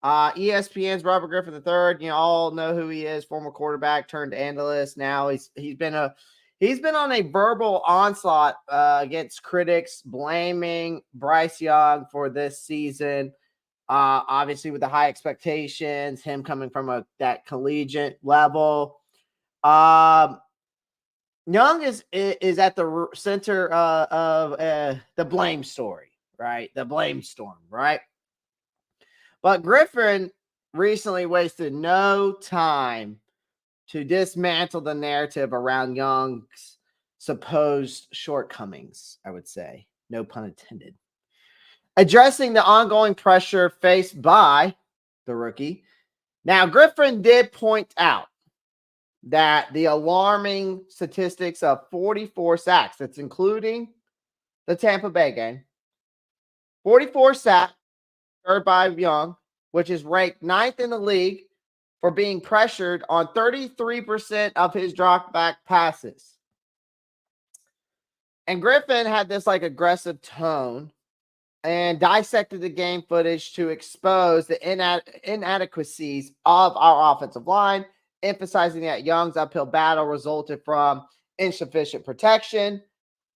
ESPN's Robert Griffin III, you all know who he is, former quarterback turned analyst. Now he's been on a verbal onslaught against critics, blaming Bryce Young for this season. Obviously with the high expectations, him coming from that collegiate level. Young is at the center of the blame story, right? The blame storm, right? But Griffin recently wasted no time to dismantle the narrative around Young's supposed shortcomings, I would say. No pun intended. Addressing the ongoing pressure faced by the rookie. Now, Griffin did point out that the alarming statistics of 44 sacks, that's including the Tampa Bay game, 44 sacks, third by Young, which is ranked ninth in the league for being pressured on 33% of his drop back passes. And Griffin had this like aggressive tone and dissected the game footage to expose the inadequacies of our offensive line, emphasizing that Young's uphill battle resulted from insufficient protection.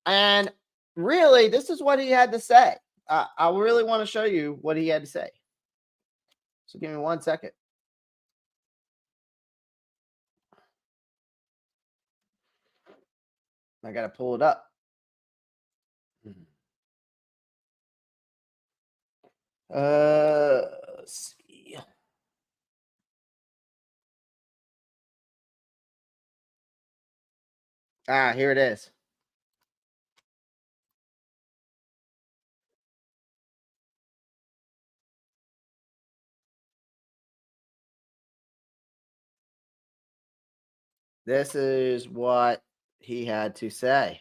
And really, this is what he had to say. I really want to show you what he had to say. So give me 1 second. I got to pull it up. Let's see. Here it is. This is what he had to say.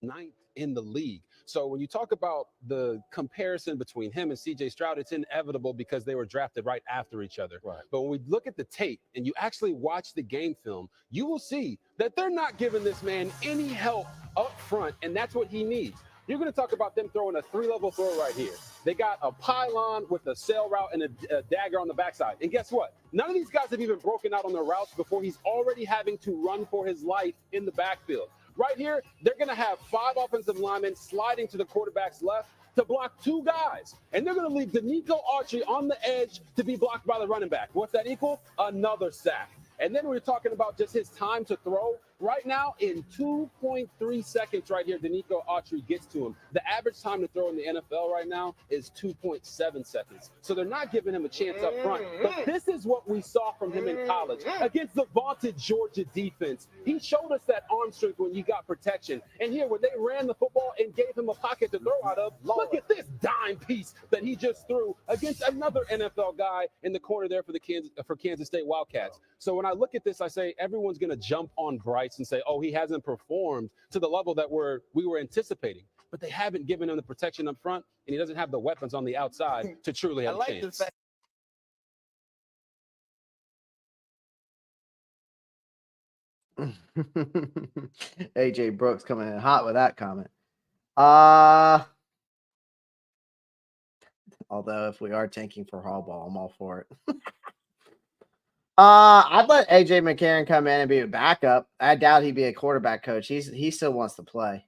Ninth in the league. So when you talk about the comparison between him and CJ Stroud, it's inevitable because they were drafted right after each other. Right. But when we look at the tape and you actually watch the game film, you will see that they're not giving this man any help up front, and that's what he needs. You're going to talk about them throwing a 3-level throw right here. They got a pylon with a sail route and a dagger on the backside. And guess what? None of these guys have even broken out on their routes before he's already having to run for his life in the backfield. Right here, they're going to have 5 offensive linemen sliding to the quarterback's left to block 2 guys. And they're going to leave Danico Autry on the edge to be blocked by the running back. What's that equal? Another sack. And then we're talking about just his time to throw. Right now, in 2.3 seconds right here, Danico Autry gets to him. The average time to throw in the NFL right now is 2.7 seconds. So they're not giving him a chance up front. But this is what we saw from him in college against the vaunted Georgia defense. He showed us that arm strength when he got protection. And here, when they ran the football and gave him a pocket to throw out of, look at this dime piece that he just threw against another NFL guy in the corner there for Kansas State Wildcats. So when I look at this, I say everyone's going to jump on Bryce and say, oh, he hasn't performed to the level that we were anticipating. But they haven't given him the protection up front, and he doesn't have the weapons on the outside to truly have a chance. AJ Brooks coming in hot with that comment. Although if we are tanking for Hallball, I'm all for it. I'd let AJ McCarron come in and be a backup. I doubt he'd be a quarterback coach. He still wants to play.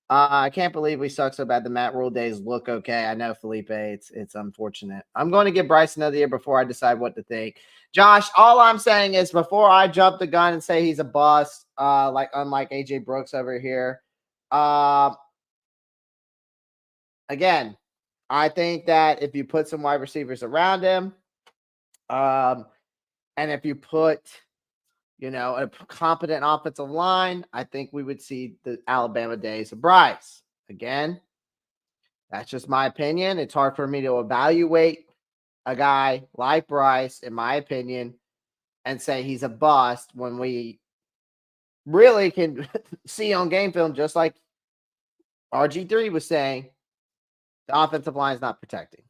I can't believe we suck so bad. The Matt Rule days look okay. I know, Felipe. It's unfortunate. I'm going to give Bryce another year before I decide what to think. Josh, all I'm saying is before I jump the gun and say he's a bust, unlike AJ Brooks over here. Again, I think that if you put some wide receivers around him, and if you put, a competent offensive line, I think we would see the Alabama days of Bryce. Again, that's just my opinion. It's hard for me to evaluate a guy like Bryce, in my opinion, and say he's a bust when we really can see on game film, just like RG3 was saying, the offensive line is not protecting.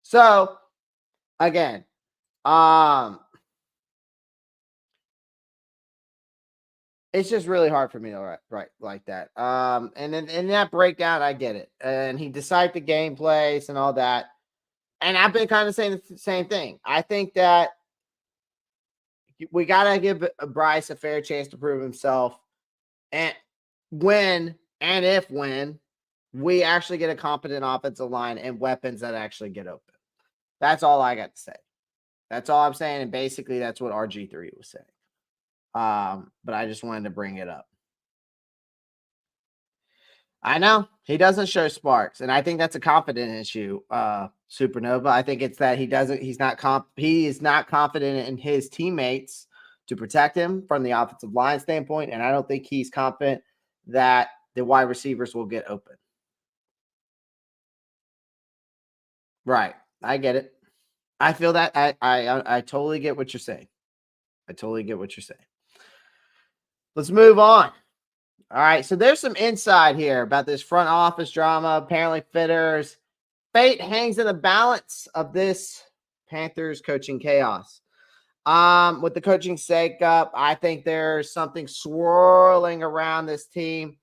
So, again, it's just really hard for me to write like that. And then in that breakdown, I get it. And he decided the game plays and all that. And I've been kind of saying the same thing. I think that we got to give Bryce a fair chance to prove himself. And when we actually get a competent offensive line and weapons that actually get open. That's all I got to say. That's all I'm saying. And basically, that's what RG3 was saying. But I just wanted to bring it up. I know he doesn't show sparks, and I think that's a confident issue. Supernova. I think it's that he is not confident in his teammates to protect him from the offensive line standpoint, and I don't think he's confident that the wide receivers will get open. Right. I get it. I feel that I totally get what you're saying. I totally get what you're saying. Let's move on. All right. So there's some insight here about this front office drama. Apparently, Fitter's fate hangs in the balance of this Panthers coaching chaos. With the coaching shakeup, I think there's something swirling around this team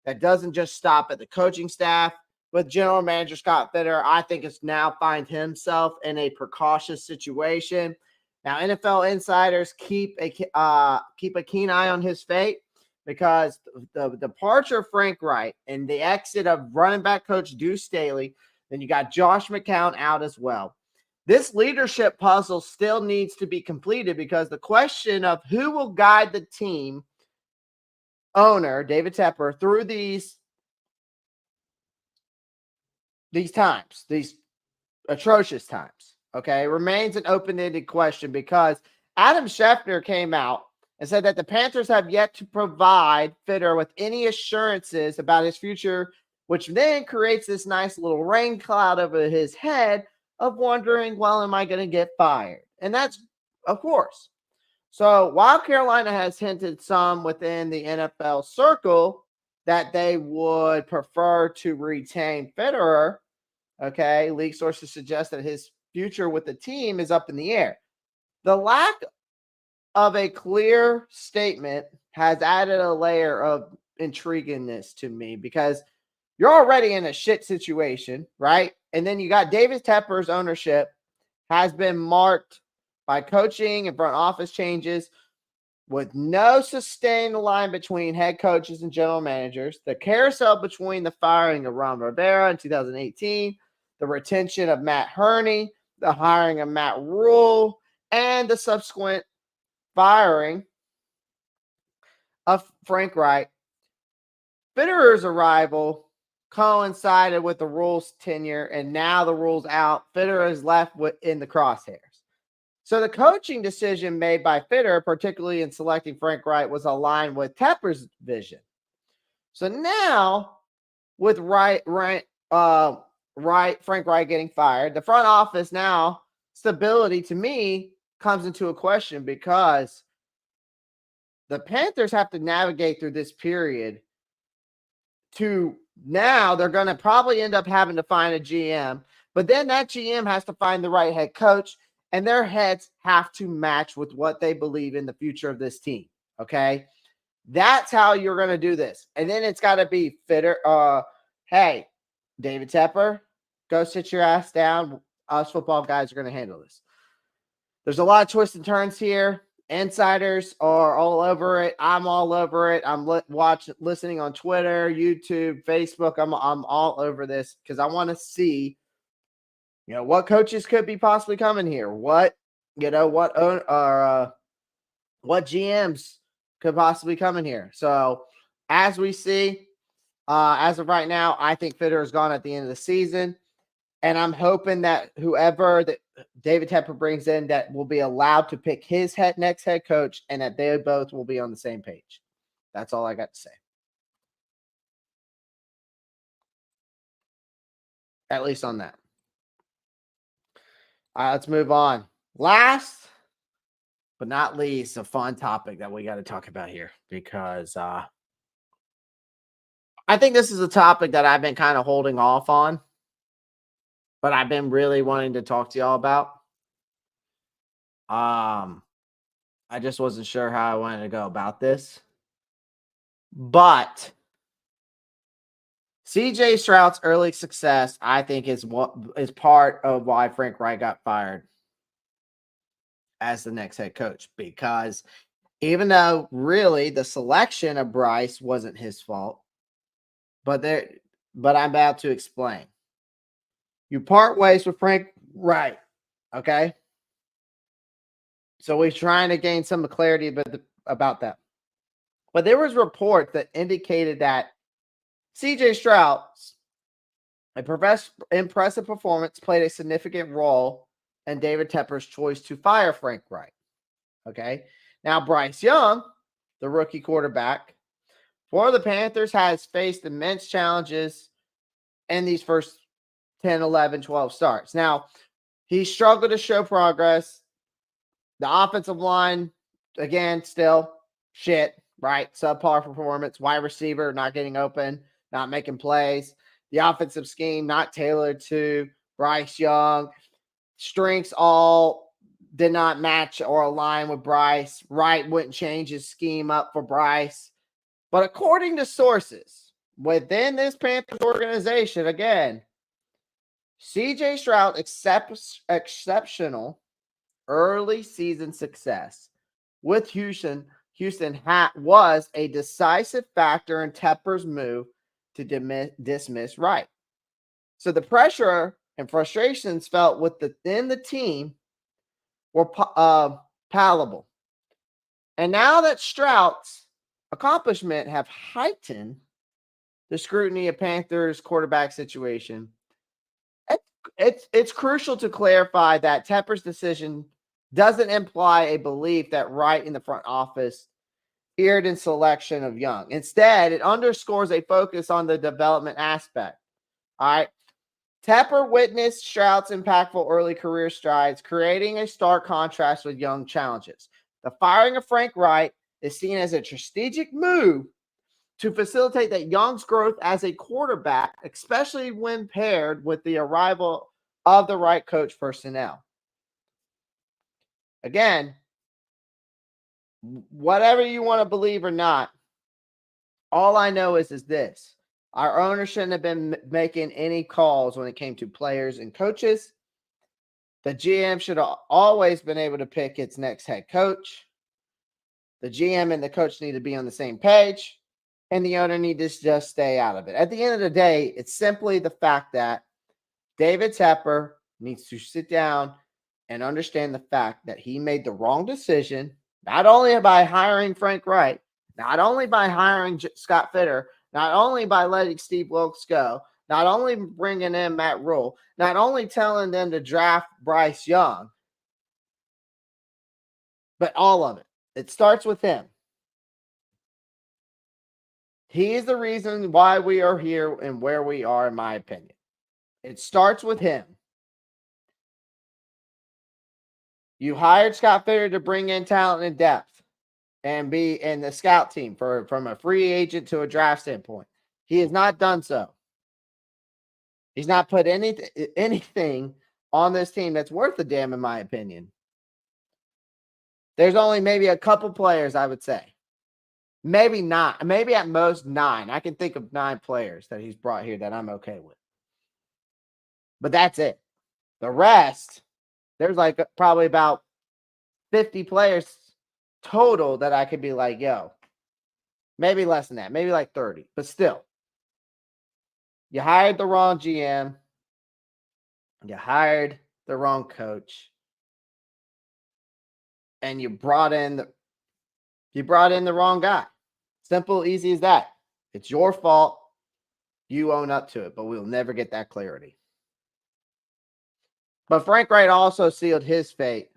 that doesn't just stop at the coaching staff. With general manager Scott Fitter, I think it's now find himself in a precautious situation. Now, NFL insiders keep a keen eye on his fate because the departure of Frank Wright and the exit of running back coach Deuce Staley, then you got Josh McCown out as well. This leadership puzzle still needs to be completed because the question of who will guide the team owner, David Tepper, through these times, these atrocious times, okay, remains an open-ended question because Adam Schefter came out and said that the Panthers have yet to provide Fitter with any assurances about his future, which then creates this nice little rain cloud over his head of wondering, well, am I going to get fired? And that's, of course. So while Carolina has hinted some within the NFL circle that they would prefer to retain Fitterer, okay, league sources suggest that his future with the team is up in the air. The lack of a clear statement has added a layer of intriguingness to me because you're already in a shit situation, right? And then you got David Tepper's ownership has been marked by coaching and front office changes with no sustained line between head coaches and general managers. The carousel between the firing of Ron Rivera in 2018, the retention of Matt Hurney, the hiring of Matt Rule, and the subsequent firing of Frank Wright. Fitterer's arrival coincided with the Rule's tenure, and now the Rule's out. Fitterer is left in the crosshairs. So the coaching decision made by Fitter, particularly in selecting Frank Wright, was aligned with Tepper's vision. So now, with Frank Wright getting fired, the front office now stability to me comes into a question because the Panthers have to navigate through this period. To now, they're going to probably end up having to find a GM, but then that GM has to find the right head coach. And their heads have to match with what they believe in the future of this team. Okay. That's how you're going to do this. And then it's got to be Fitter. Hey, David Tepper, go sit your ass down. Us football guys are going to handle this. There's a lot of twists and turns here. Insiders are all over it. I'm all over it. I'm listening on Twitter, YouTube, Facebook. I'm all over this because I want to see what coaches could be possibly coming here? What GMs could possibly come in here? So as we see, as of right now, I think Fitter is gone at the end of the season. And I'm hoping that whoever that David Tepper brings in that will be allowed to pick his next head coach and that they both will be on the same page. That's all I got to say. At least on that. All right, let's move on. Last but not least, a fun topic that we got to talk about here because I think this is a topic that I've been kind of holding off on, but I've been really wanting to talk to y'all about. I just wasn't sure how I wanted to go about this, but CJ Stroud's early success, I think, is part of why Frank Wright got fired as the next head coach, because even though really the selection of Bryce wasn't his fault, but I'm about to explain. You part ways with Frank Wright, okay? So we're trying to gain some clarity about that. But there was reports that indicated that CJ Stroud's impressive performance played a significant role in David Tepper's choice to fire Frank Reich. Okay. Now, Bryce Young, the rookie quarterback for the Panthers, has faced immense challenges in these first 10, 11, 12 starts. Now, he struggled to show progress. The offensive line, again, still shit, right? Subpar performance. Wide receiver not getting open, not making plays. The offensive scheme not tailored to Bryce Young. Strengths all did not match or align with Bryce. Wright wouldn't change his scheme up for Bryce. But according to sources within this Panthers organization, again, CJ Stroud exceptional early season success with Houston. Houston was a decisive factor in Tepper's move to dismiss Wright. So the pressure and frustrations felt within the team were palatable. And now that Stroud's accomplishment have heightened the scrutiny of Panthers quarterback situation, it's crucial to clarify that Tepper's decision doesn't imply a belief that Wright in the front office erred in selection of Young. Instead, it underscores a focus on the development aspect. All right. Tepper witnessed Stroud's impactful early career strides, creating a stark contrast with Young challenges. The firing of Frank Reich is seen as a strategic move to facilitate that Young's growth as a quarterback, especially when paired with the arrival of the right coach personnel. Again, whatever you want to believe or not, all I know is this. Our owner shouldn't have been making any calls when it came to players and coaches. The GM should have always been able to pick its next head coach. The GM and the coach need to be on the same page, and the owner need to just stay out of it. At the end of the day, it's simply the fact that David Tepper needs to sit down and understand the fact that he made the wrong decision, not only by hiring Frank Reich, not only by hiring Scott Fitter, not only by letting Steve Wilkes go, not only bringing in Matt Rule, not only telling them to draft Bryce Young, but all of it. It starts with him. He is the reason why we are here and where we are, in my opinion. It starts with him. You hired Scott Fitter to bring in talent and depth and be in the scout team from a free agent to a draft standpoint. He has not done so. He's not put anything on this team that's worth a damn, in my opinion. There's only maybe a couple players, I would say. Maybe not. Maybe at most 9. I can think of 9 players that he's brought here that I'm okay with. But that's it. The rest, there's like probably about 50 players total that I could be like, yo, maybe less than that, maybe like 30, but still. You hired the wrong GM. You hired the wrong coach. And you brought in the wrong guy. Simple, easy as that. It's your fault. You own up to it, but we'll never get that clarity. But Frank Wright also sealed his fate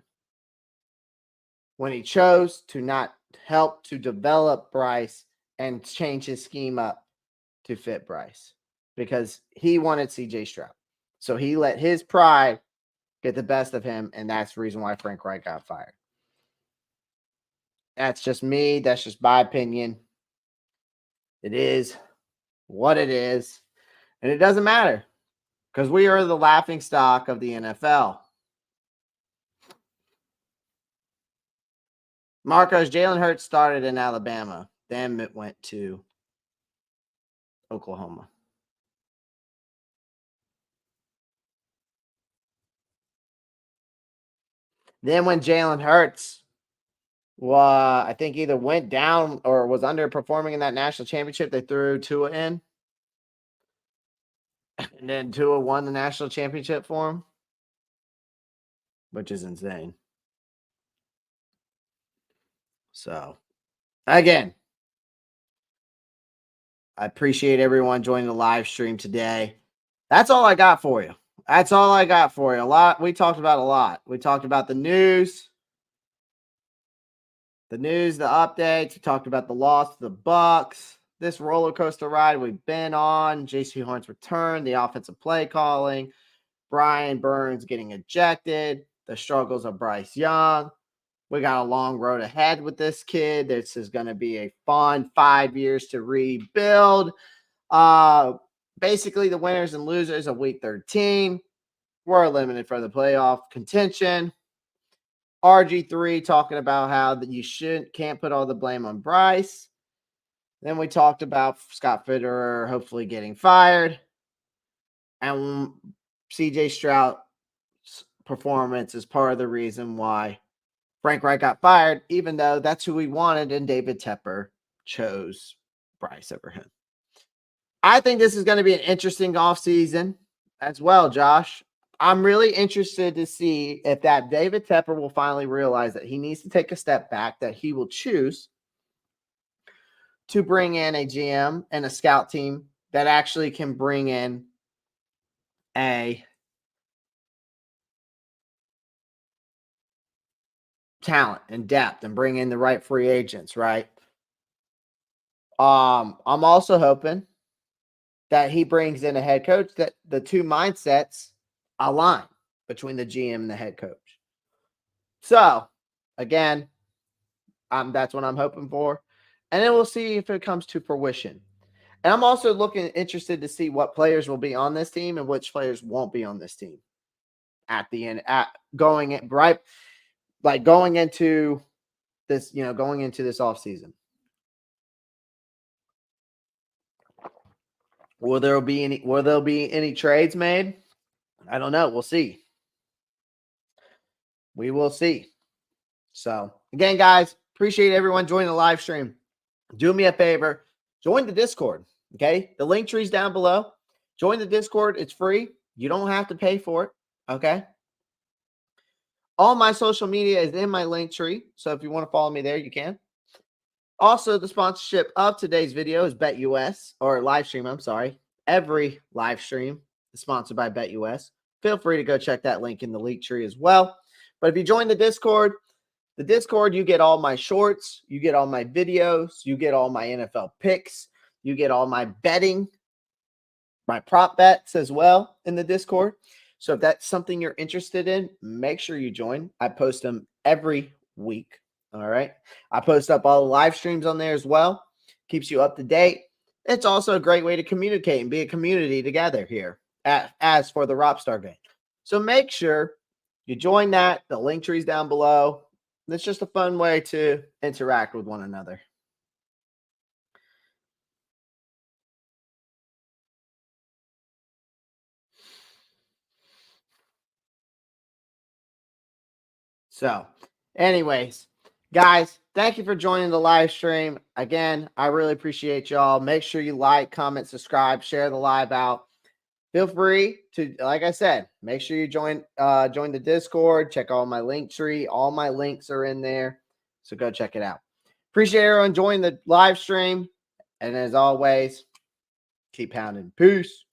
when he chose to not help to develop Bryce and change his scheme up to fit Bryce because he wanted CJ Stroud. So he let his pride get the best of him, and that's the reason why Frank Wright got fired. That's just me. That's just my opinion. It is what it is, and it doesn't matter because we are the laughing stock of the NFL. Marcos, Jalen Hurts started in Alabama. Then it went to Oklahoma. Then when Jalen Hurts I think either went down or was underperforming in that national championship, they threw Tua in. And then Tua won the national championship for him, which is insane. So, again, I appreciate everyone joining the live stream today. That's all I got for you. That's all I got for you. We talked about a lot. We talked about the news, the updates. We talked about the loss to the Bucs, this roller coaster ride we've been on, J.C. Horn's return, the offensive play calling, Brian Burns getting ejected, the struggles of Bryce Young. We got a long road ahead with this kid. This is going to be a fun 5 years to rebuild. Basically, the winners and losers of Week 13 were eliminated from the playoff contention. RG3 talking about how that you can't put all the blame on Bryce. Then we talked about Scott Fitterer hopefully getting fired. And CJ Stroud's performance is part of the reason why Frank Reich got fired, even though that's who we wanted, and David Tepper chose Bryce over him. I think this is going to be an interesting offseason as well, Josh. I'm really interested to see if that David Tepper will finally realize that he needs to take a step back, that he will choose to bring in a GM and a scout team that actually can bring in a talent and depth and bring in the right free agents, right? I'm also hoping that he brings in a head coach that the two mindsets align between the GM and the head coach. So, again, that's what I'm hoping for. And then we'll see if it comes to fruition. And I'm also interested to see what players will be on this team and which players won't be on this team at the end, going into this, going into this offseason. Will there be any trades made? I don't know. We'll see. We will see. So, again, guys, appreciate everyone joining the live stream. Do me a favor, join the Discord, okay? The link tree's down below. Join the Discord. It's free. You don't have to pay for it, okay? All my social media is in my link tree, so if you want to follow me there, you can. Also, the sponsorship of today's video is BetUS, or live stream, I'm sorry. Every live stream is sponsored by BetUS. Feel free to go check that link in the link tree as well. But if you join the Discord, you get all my shorts, you get all my videos, you get all my NFL picks, you get all my betting, my prop bets as well in the Discord. So if that's something you're interested in, make sure you join. I post them every week. All right. I post up all the live streams on there as well. Keeps you up to date. It's also a great way to communicate and be a community together here as for the Ropp Star game. So make sure you join that. The link tree's down below. It's just a fun way to interact with one another. So, anyways, guys, thank you for joining the live stream. Again, I really appreciate y'all. Make sure you like, comment, subscribe, share the live out. Feel free to, like I said, make sure you join the Discord. Check all my link tree. All my links are in there. So go check it out. Appreciate everyone joining the live stream. And as always, keep pounding. Peace.